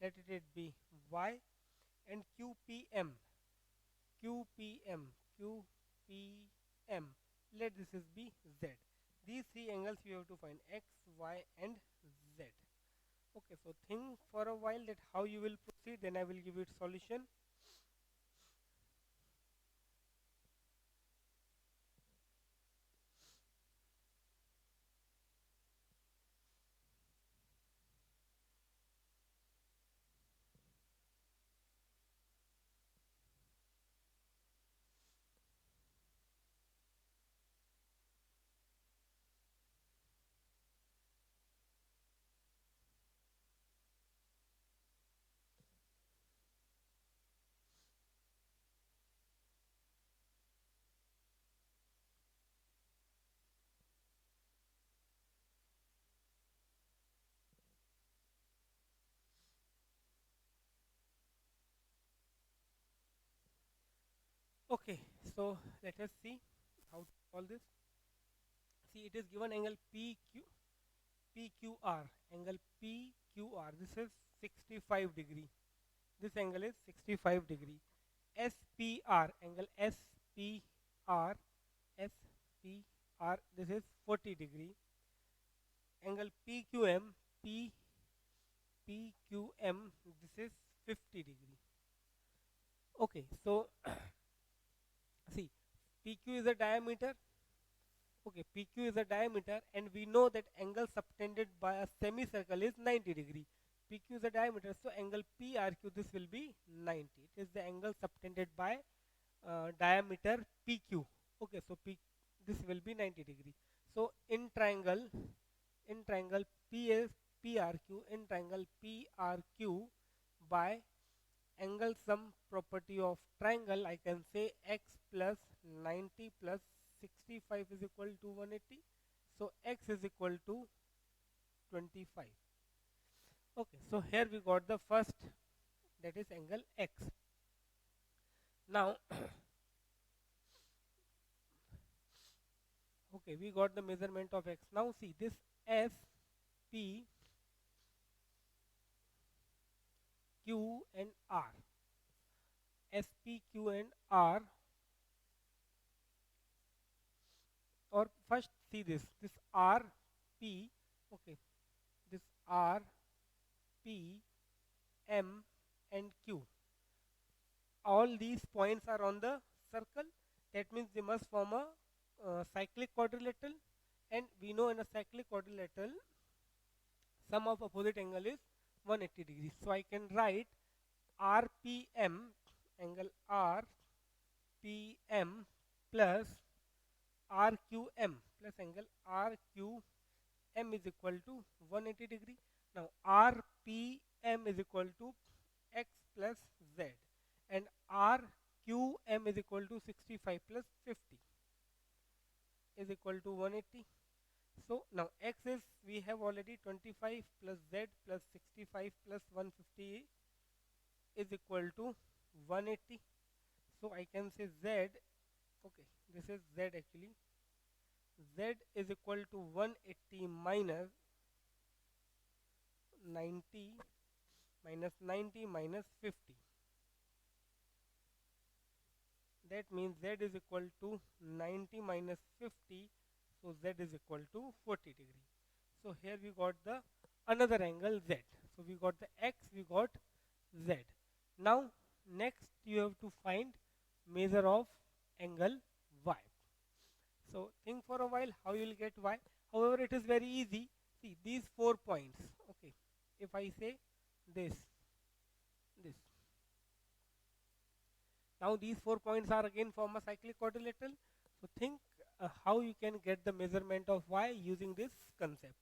Let it be Y. And QPM. QPM, QPM. Let this is be Z. These three angles you have to find, X, Y and Z. Okay, so think for a while that how you will proceed, then I will give it solution. Okay, so let us see how to solve this. See, it is given angle PQR, angle PQR. This is 65 degree. This angle is 65 degree. SPR, angle SPR, SPR. This is 40 degree. Angle PQM, PQM. This is 50 degree. Okay, so see, PQ is a diameter. Okay, PQ is a diameter, and we know that angle subtended by a semicircle is 90 degree. PQ is a diameter, so angle PRQ, this will be 90. It is the angle subtended by diameter PQ. Okay, so this will be 90 degree. So in triangle PRQ, in triangle PRQ, by angle sum property of triangle, I can say x plus 90 plus 65 is equal to 180. So x is equal to 25. Okay, so here we got the first, that is angle x. Now okay, we got the measurement of x. Now see, this S, P, Q and R, S, P, Q and R, or first see this R, P, okay, this R, P, M and Q. All these points are on the circle. That means they must form a cyclic quadrilateral, and we know in a cyclic quadrilateral sum of opposite angle is 180 degrees. So I can write RPM, angle RPM plus RQM plus angle RQM is equal to 180 degree. Now RPM is equal to x plus z, and RQM is equal to 65 plus 50 is equal to 180. So now x is, we have already 25 plus z plus 65 plus 150 is equal to 180. So I can say z, okay, this is z actually, z is equal to 180 minus 90 minus 50. That means z is equal to 90 minus 50, so z is equal to 40 degree. So here we got the another angle z. So we got the x, we got z. Now next you have to find measure of angle y. So think for a while how you will get y. However, it is very easy. See these 4 points. Okay, if I say this, now these 4 points are again form a cyclic quadrilateral. So think how you can get the measurement of y using this concept.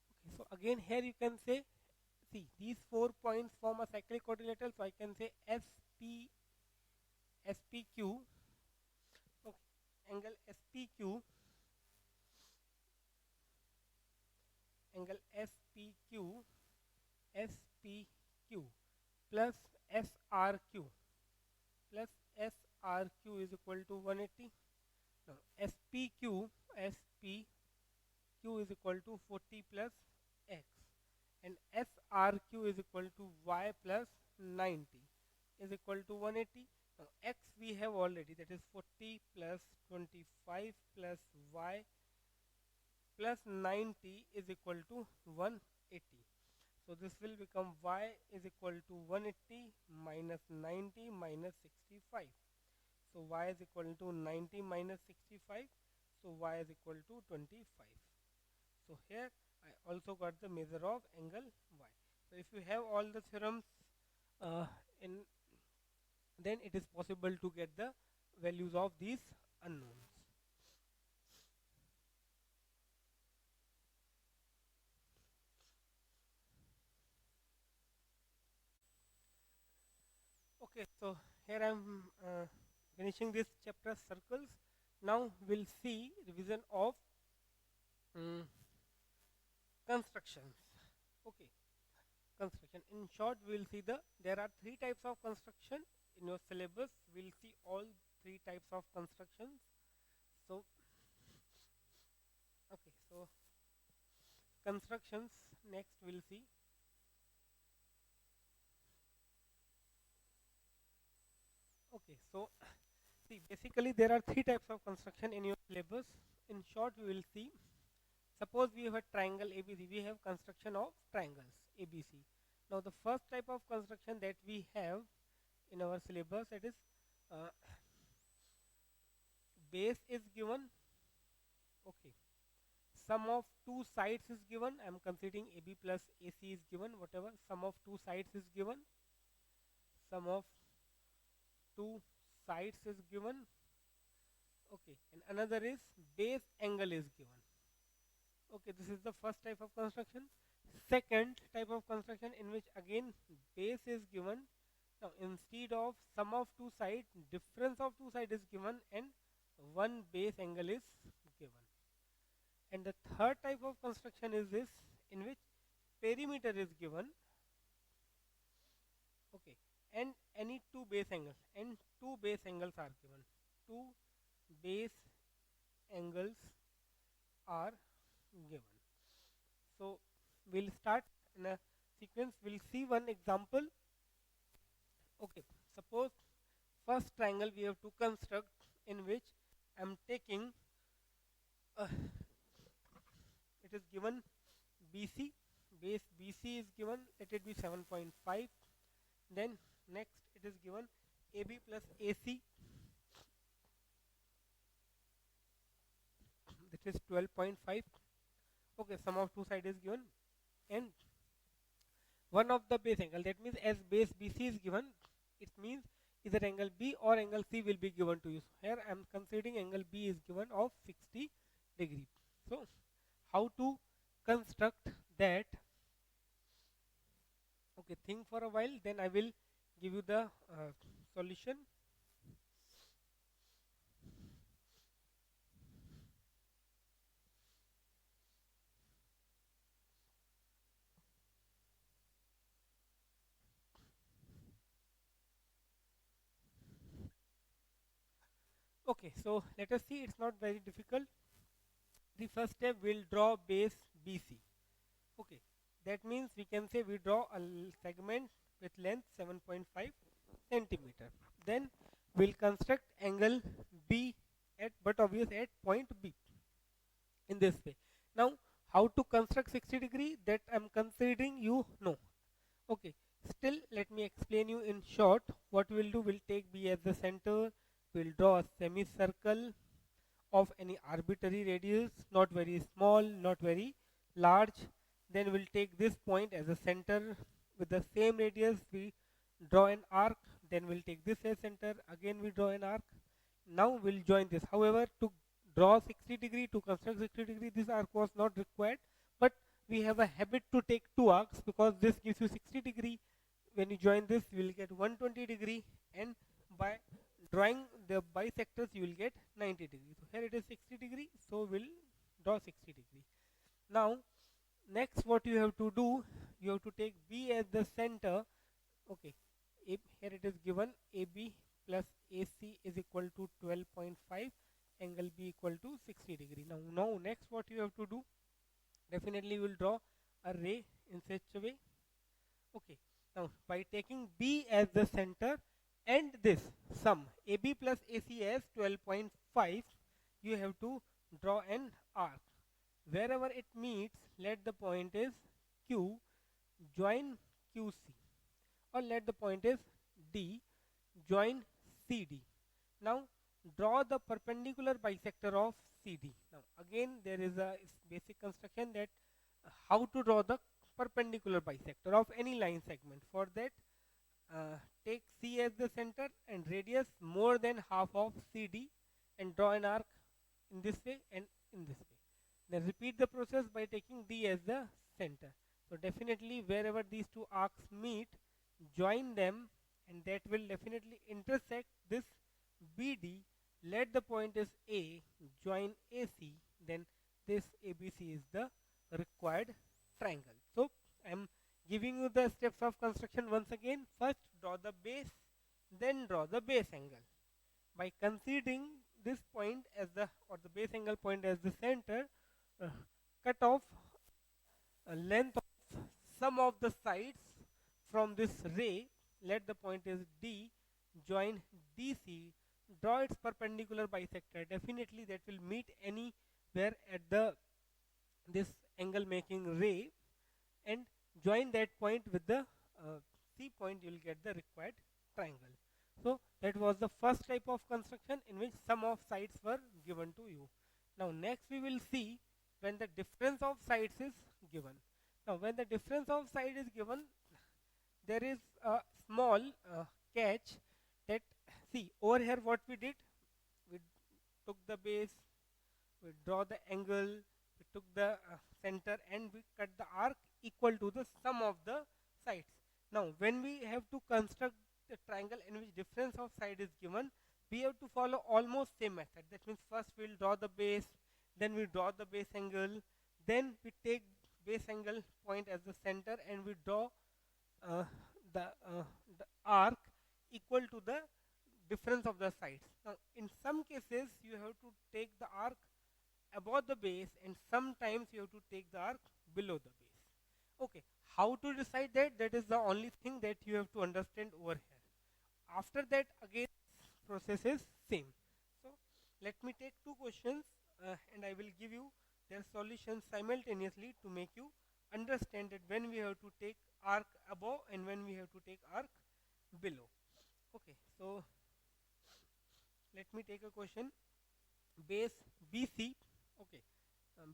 Okay, so again here you can say, see these 4 points form a cyclic quadrilateral, so I can say SPQ, okay, angle SPQ angle SPQ SPQ plus SRQ plus SRQ is equal to 180. Now SPQ is equal to 40 plus X, and SRQ is equal to Y plus 90 is equal to 180. Now X we have already, that is 40 plus 25 plus Y plus 90 is equal to 180. So this will become Y is equal to 180 minus 90 minus 65. So Y is equal to 90 minus 65. So Y is equal to 25. So here I also got the measure of angle Y. So if you have all the theorems uh, in, then it is possible to get the values of these unknowns. Okay, so here I am finishing this chapter circles. Now we'll see revision of um, constructions. Okay, construction. In short, we'll see there are three types of construction in your syllabus. We'll see all three types of constructions. So, okay, so constructions next we'll see. Okay, so see, basically there are three types of construction in your syllabus. In short, we will see. Suppose we have a triangle ABC. We have construction of triangles ABC. Now, the first type of construction that we have in our syllabus, that is uh, base is given. Okay, sum of two sides is given. I am considering AB plus AC is given. Whatever sum of two sides is given. Sum of two sides is given. Okay, and another is base angle is given. Okay, this is the first type of construction. Second type of construction, in which again base is given. Now instead of sum of two sides, difference of two sides is given, and one base angle is given. And the third type of construction is this, in which perimeter is given. Okay, and any two base angles, and two base angles are given. Two base angles are given. So we'll start in a sequence. We'll see one example. Okay, suppose first triangle we have to construct, in which I am taking it is given BC, base BC is given, let it be 7.5. Then next it is given AB plus AC, that is 12.5. Okay, sum of two sides is given, and one of the base angle, that means as base BC is given, it means either angle B or angle C will be given to you. So here I am considering angle B is given of 60 degree. So how to construct that? Okay, think for a while, then I will give you the solution. Okay, so let us see, it's not very difficult. The first step, we'll draw base BC. Okay, that means we can say we draw a segment with length 7.5 centimeter. Then we'll construct angle B at, but obvious, at point B in this way. Now how to construct 60 degree, that I'm considering you know. Okay, still let me explain you in short. What we'll do, we'll take B as the center, we'll draw a semicircle of any arbitrary radius, not very small, not very large. Then we'll take this point as a center with the same radius, we draw an arc. Then we'll take this as center, again we draw an arc. Now we'll join this. However, to draw 60 degree, to construct 60 degree, this arc was not required, but we have a habit to take two arcs, because this gives you 60 degree. When you join this, you will get 120 degree, and by drawing the bisectors you will get 90 degree. So here it is 60 degree, so we'll draw 60 degree. Now Next, what you have to do, you have to take B as the center. Okay, here it is given AB plus AC is equal to 12.5, angle B equal to 60 degree. Now next what you have to do, definitely you will draw a ray in such a way. Okay, now by taking B as the center and this sum AB plus AC as 12.5, you have to draw an arc. Wherever it meets, let the point is Q, join QC, or let the point is D, join CD. Now draw the perpendicular bisector of CD. Now again there is a basic construction that how to draw the perpendicular bisector of any line segment. For that, take C as the center and radius more than half of CD and draw an arc in this way and in this way. Then repeat the process by taking D as the center. So definitely wherever these two arcs meet, join them, and that will definitely intersect this BD. Let the point is A, join AC, then this ABC is the required triangle. So I am giving you the steps of construction once again. First draw the base, then draw the base angle. By considering this point as the, or the base angle point as the center, uh, cut off a length of sum of the sides from this ray. Let the point is D, join DC, draw its perpendicular bisector. Definitely that will meet anywhere at the this angle making ray, and join that point with the C point. You will get the required triangle. So that was the first type of construction in which sum of sides were given to you. Now next we will see when the difference of sides is given. Now when the difference of side is given, there is a small catch, that see over here what we did, we took the base, we draw the angle, we took the center, and we cut the arc equal to the sum of the sides. Now when we have to construct the triangle in which difference of side is given, we have to follow almost same method. That means first we will draw the base, then we draw the base angle, then we take base angle point as the center, and we draw uh, the, uh, the arc equal to the difference of the sides. Now in some cases you have to take the arc above the base, and sometimes you have to take the arc below the base. Okay, how to decide that? That is the only thing that you have to understand over here. After that, again process is same. So let me take two questions, and I will give you their solutions simultaneously to make you understand that when we have to take arc above and when we have to take arc below. Okay, so let me take a question. Base BC, okay,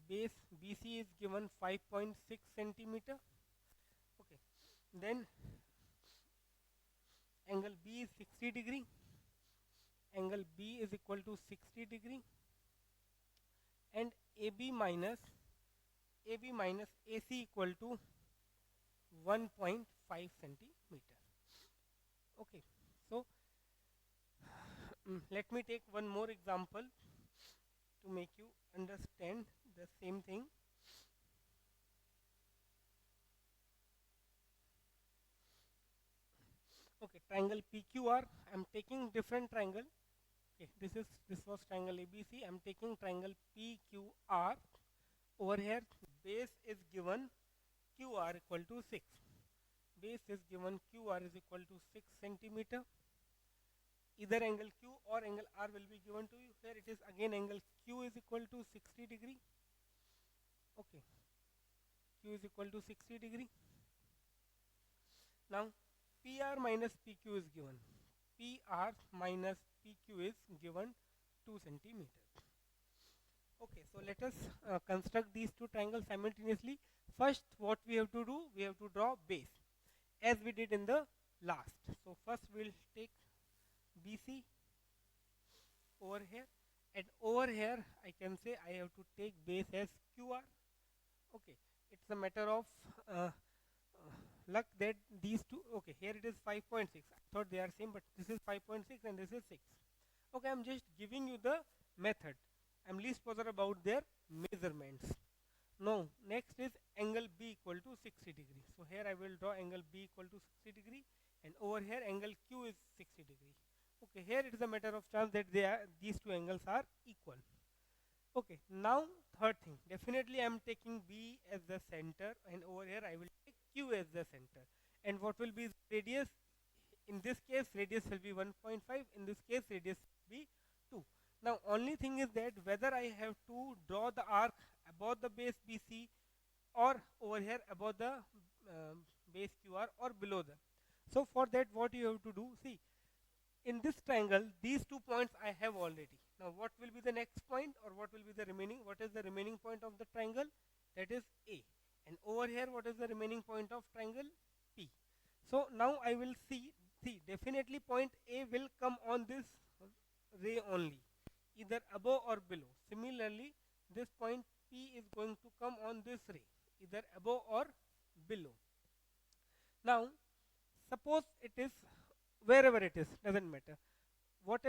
base BC is given 5.6 centimeter. Okay, then angle B is 60 degree, angle B is equal to 60 degree, and AB minus AC equal to 1.5 centimeter. Okay, so let me take one more example to make you understand the same thing. Okay, triangle PQR, I am taking different triangle. Okay, this was triangle ABC. I am taking triangle PQR. Over here base is given QR equal to 6. Base is given QR is equal to 6 centimeter. Either angle Q or angle R will be given to you. Here it is again angle Q is equal to 60 degree. Okay, Q is equal to 60 degree. Now PR minus PQ is given. PR minus PQ is given 2 centimeter. Okay, so let us construct these two triangles simultaneously. First, what we have to do, we have to draw base as we did in the last. So first we will take BC over here, and over here I can say I have to take base as QR. Okay, it's a matter of luck that these two, okay, here it is 5.6. I thought they are same, but this is 5.6 and this is 6. Okay, I'm just giving you the method. I'm least bothered about their measurements. No, next is angle B equal to 60 degree. So here I will draw angle B equal to 60 degree, and over here angle Q is 60 degree. Okay, here it is a matter of chance that these two angles are equal. Okay, now third thing, definitely I am taking B as the center, and over here I will take Q as the center. And what will be the radius? In this case radius will be 1.5, in this case radius will be 2. Now only thing is that whether I have to draw the arc above the base BC or over here above the base QR or below them. So for that what you have to do, see, in this triangle these 2 points I have already. Now what will be the next point, or what will be the remaining, what is the remaining point of the triangle? That is A. And over here what is the remaining point of triangle? P. So now I will see definitely point A will come on this ray only, either above or below. Similarly this point P is going to come on this ray, either above or below. Now suppose it is wherever it is, doesn't matter. What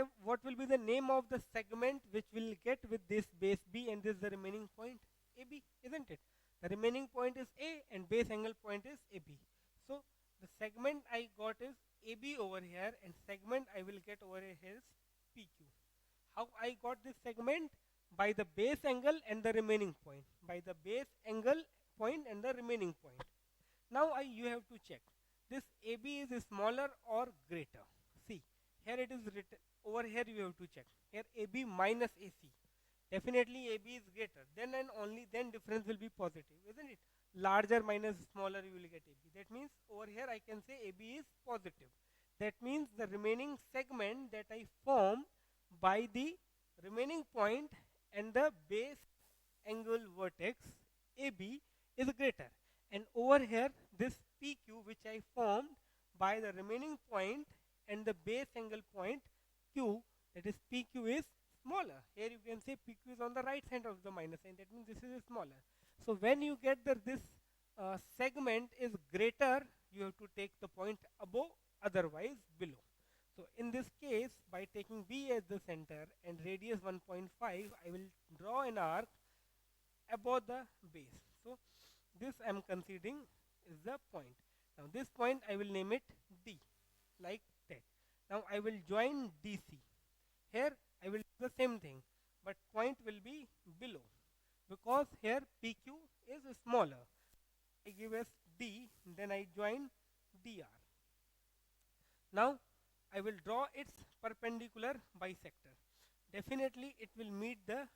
will be the name of the segment which will get with this base B, and this is the remaining point AB, isn't it? The remaining point is A and base angle point is AB. So the segment I got is AB over here, and segment I will get over here is PQ. How I got this segment? By the base angle and the remaining point. By the base angle point and the remaining point. Now you have to check this AB is smaller or greater. See, here it is written, over here you have to check. Here AB minus AC. Definitely AB is greater. Then and only then difference will be positive, isn't it? Larger minus smaller you will get AB. That means over here I can say AB is positive. That means the remaining segment that I form by the remaining point and the base angle vertex AB is greater. And over here this PQ which I formed by the remaining point and the base angle point Q, that is PQ, is smaller. Here you can say PQ is on the right side of the minus sign, that means this is smaller. So when you get this segment is greater, you have to take the point above, otherwise below. So in this case, by taking B as the center and radius 1.5, I will draw an arc above the base. So this I am considering is the point. Now this point I will name it D, like that. Now I will join DC. Here I will do the same thing, but point will be below, because here PQ is smaller. I give as D, then I join DR. Now I will draw its perpendicular bisector. Definitely it will meet the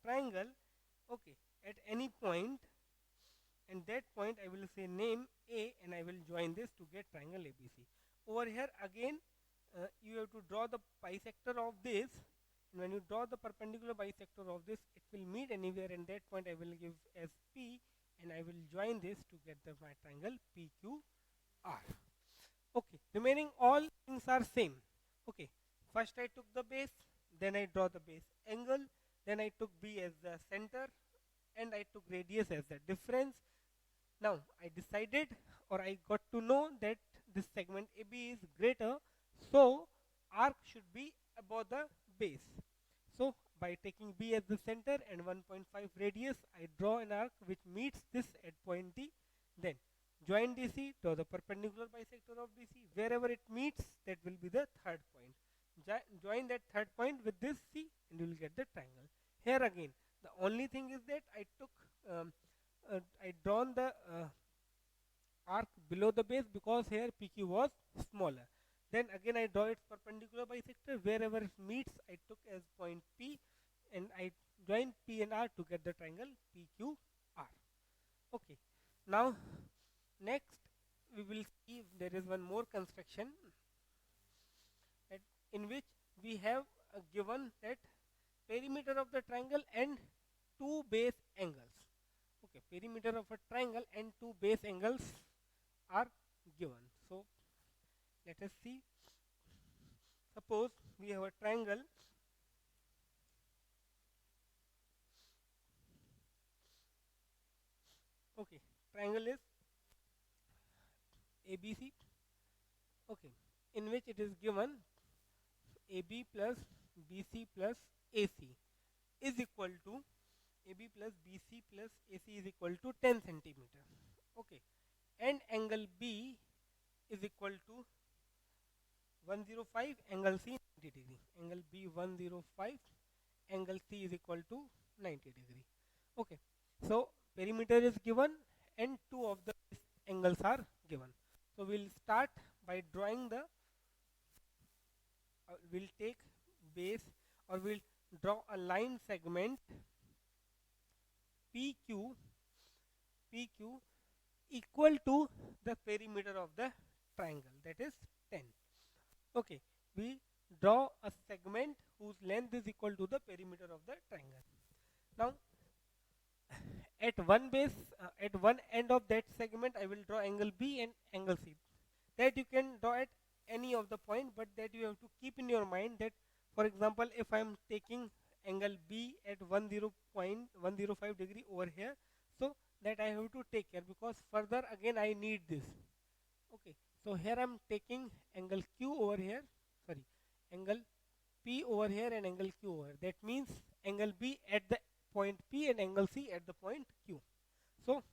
triangle, okay, at any point, and that point I will say name A, and I will join this to get triangle ABC. Over here again you have to draw the bisector of this, and when you draw the perpendicular bisector of this, it will meet anywhere, and that point I will give as P, and I will join this to get my triangle PQR. Okay, remaining all things are same. Okay, first I took the base, then I draw the base angle, then I took B as the center, and I took radius as the difference. Now I decided, or I got to know, that this segment AB is greater, so arc should be above the base. So by taking B as the center and 1.5 radius, I draw an arc which meets this at point D. Then join DC, draw the perpendicular bisector of DC. Wherever it meets, that will be the third point. Join that third point with this C, and you will get the triangle. Here again, the only thing is that I took I drawn the arc below the base, because here PQ was smaller. Then again I draw its perpendicular bisector. Wherever it meets, I took as point P, and I join P and R to get the triangle PQR. Okay. Now next we will see there is one more construction in which we have given that perimeter of the triangle and two base angles. Okay, perimeter of a triangle and two base angles are given. So let us see. Suppose we have a triangle. Okay, triangle is ABC. Okay, in which it is given AB plus BC plus AC is equal to AB plus BC plus AC is equal to 10 centimeter. Okay, and angle B is equal to 105, angle C 90 degree. Angle B 105, angle C is equal to 90 degree. Okay, so perimeter is given and two of the angles are given. So we'll start by drawing the, we'll take base, or we'll draw a line segment PQ, PQ equal to the perimeter of the triangle, that is 10. Okay, we draw a segment whose length is equal to the perimeter of the triangle. Now at one base, at one end of that segment, I will draw angle B and angle C. That you can draw at any of the point, but that you have to keep in your mind that, for example, if I am taking angle B at 10.105 degree over here, so that I have to take care, because further again I need this. Okay, so here I am taking angle Q over here, sorry, angle P over here and angle Q over here. That means angle B at the point P and angle C at the point Q. So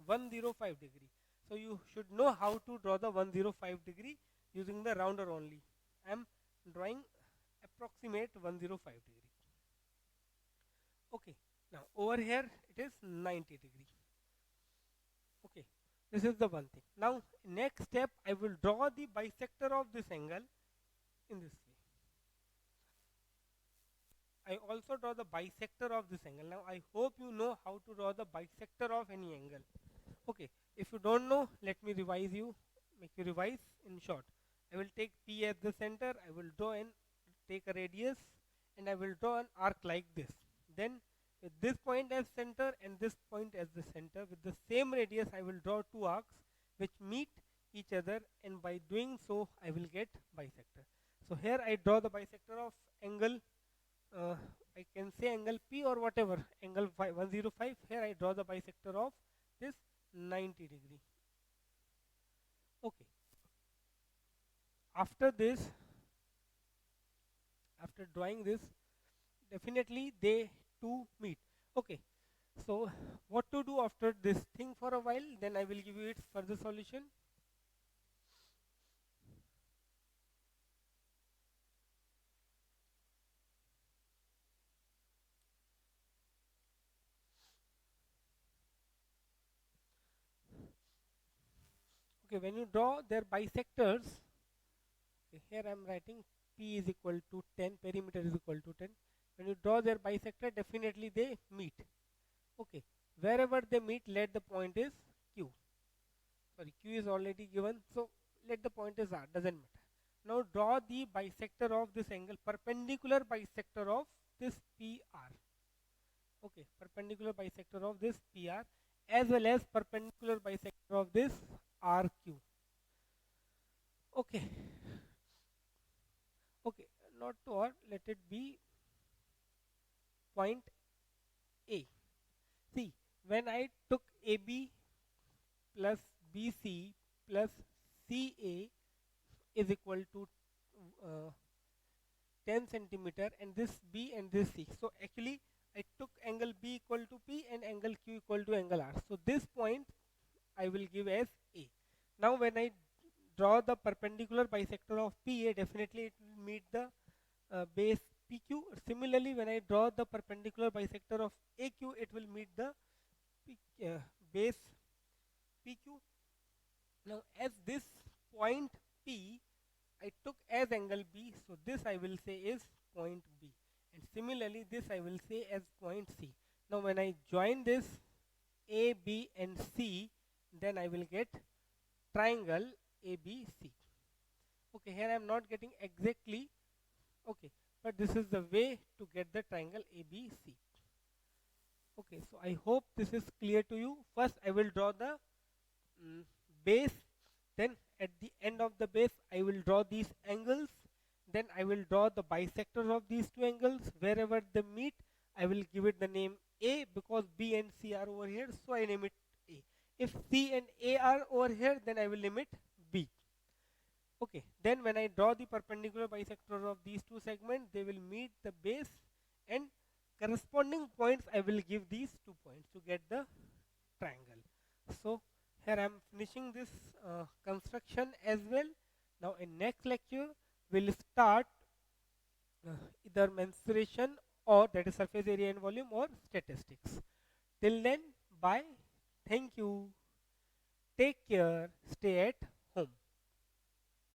105 degree. So you should know how to draw the 105 degree using the rounder only. I am drawing approximate 105 degree. Okay, now over here it is 90 degree. Okay, this is the one thing. Now next step, I will draw the bisector of this angle in this way. I also draw the bisector of this angle. Now I hope you know how to draw the bisector of any angle. Okay, if you don't know, let me revise you, make you revise in short. I will take P as the center, I will draw and take a radius, and I will draw an arc like this. Then with this point as center and this point as the center, with the same radius I will draw two arcs which meet each other, and by doing so I will get bisector. So here I draw the bisector of angle, I can say angle P or whatever, angle 105. Here I draw the bisector of this 90 degree. Okay, after this, after drawing this, definitely they two meet. Okay, so what to do after this thing for a while, then I will give you its further solution. Okay, when you draw their bisectors, okay, here I am writing P is equal to 10, perimeter is equal to 10. When you draw their bisector, definitely they meet. Okay, wherever they meet, let the point is Q. Sorry, Q is already given, so let the point is R, doesn't matter. Now draw the bisector of this angle, perpendicular bisector of this PR. Okay, perpendicular bisector of this PR, as well as perpendicular bisector of this RQ. Okay, okay, not to R, let it be point A. See, when I took AB plus BC plus CA is equal to 10 centimeter, and this B and this C. So actually I took angle B equal to P and angle Q equal to angle R. So this point I will give as A. Now when I draw the perpendicular bisector of PA, definitely it will meet the base PQ. Similarly, when I draw the perpendicular bisector of AQ, it will meet the base PQ. Now as this point P I took as angle B, so this I will say is point B, and similarly this I will say as point C. Now when I join this A, B and C, then I will get triangle ABC. Okay, here I am not getting exactly, okay, but this is the way to get the triangle ABC. Okay, so I hope this is clear to you. First I will draw the base, then at the end of the base I will draw these angles, then I will draw the bisectors of these two angles. Wherever they meet, I will give it the name A, because B and C are over here, so I name it A. If C and A are over here, then I will name it B. Okay, then when I draw the perpendicular bisector of these two segments, they will meet the base and corresponding points I will give these 2 points to get the triangle. So here I am finishing this construction as well. Now in next lecture we'll start either mensuration, or that is surface area and volume, or statistics. Till then, bye. Thank you. Take care. Stay at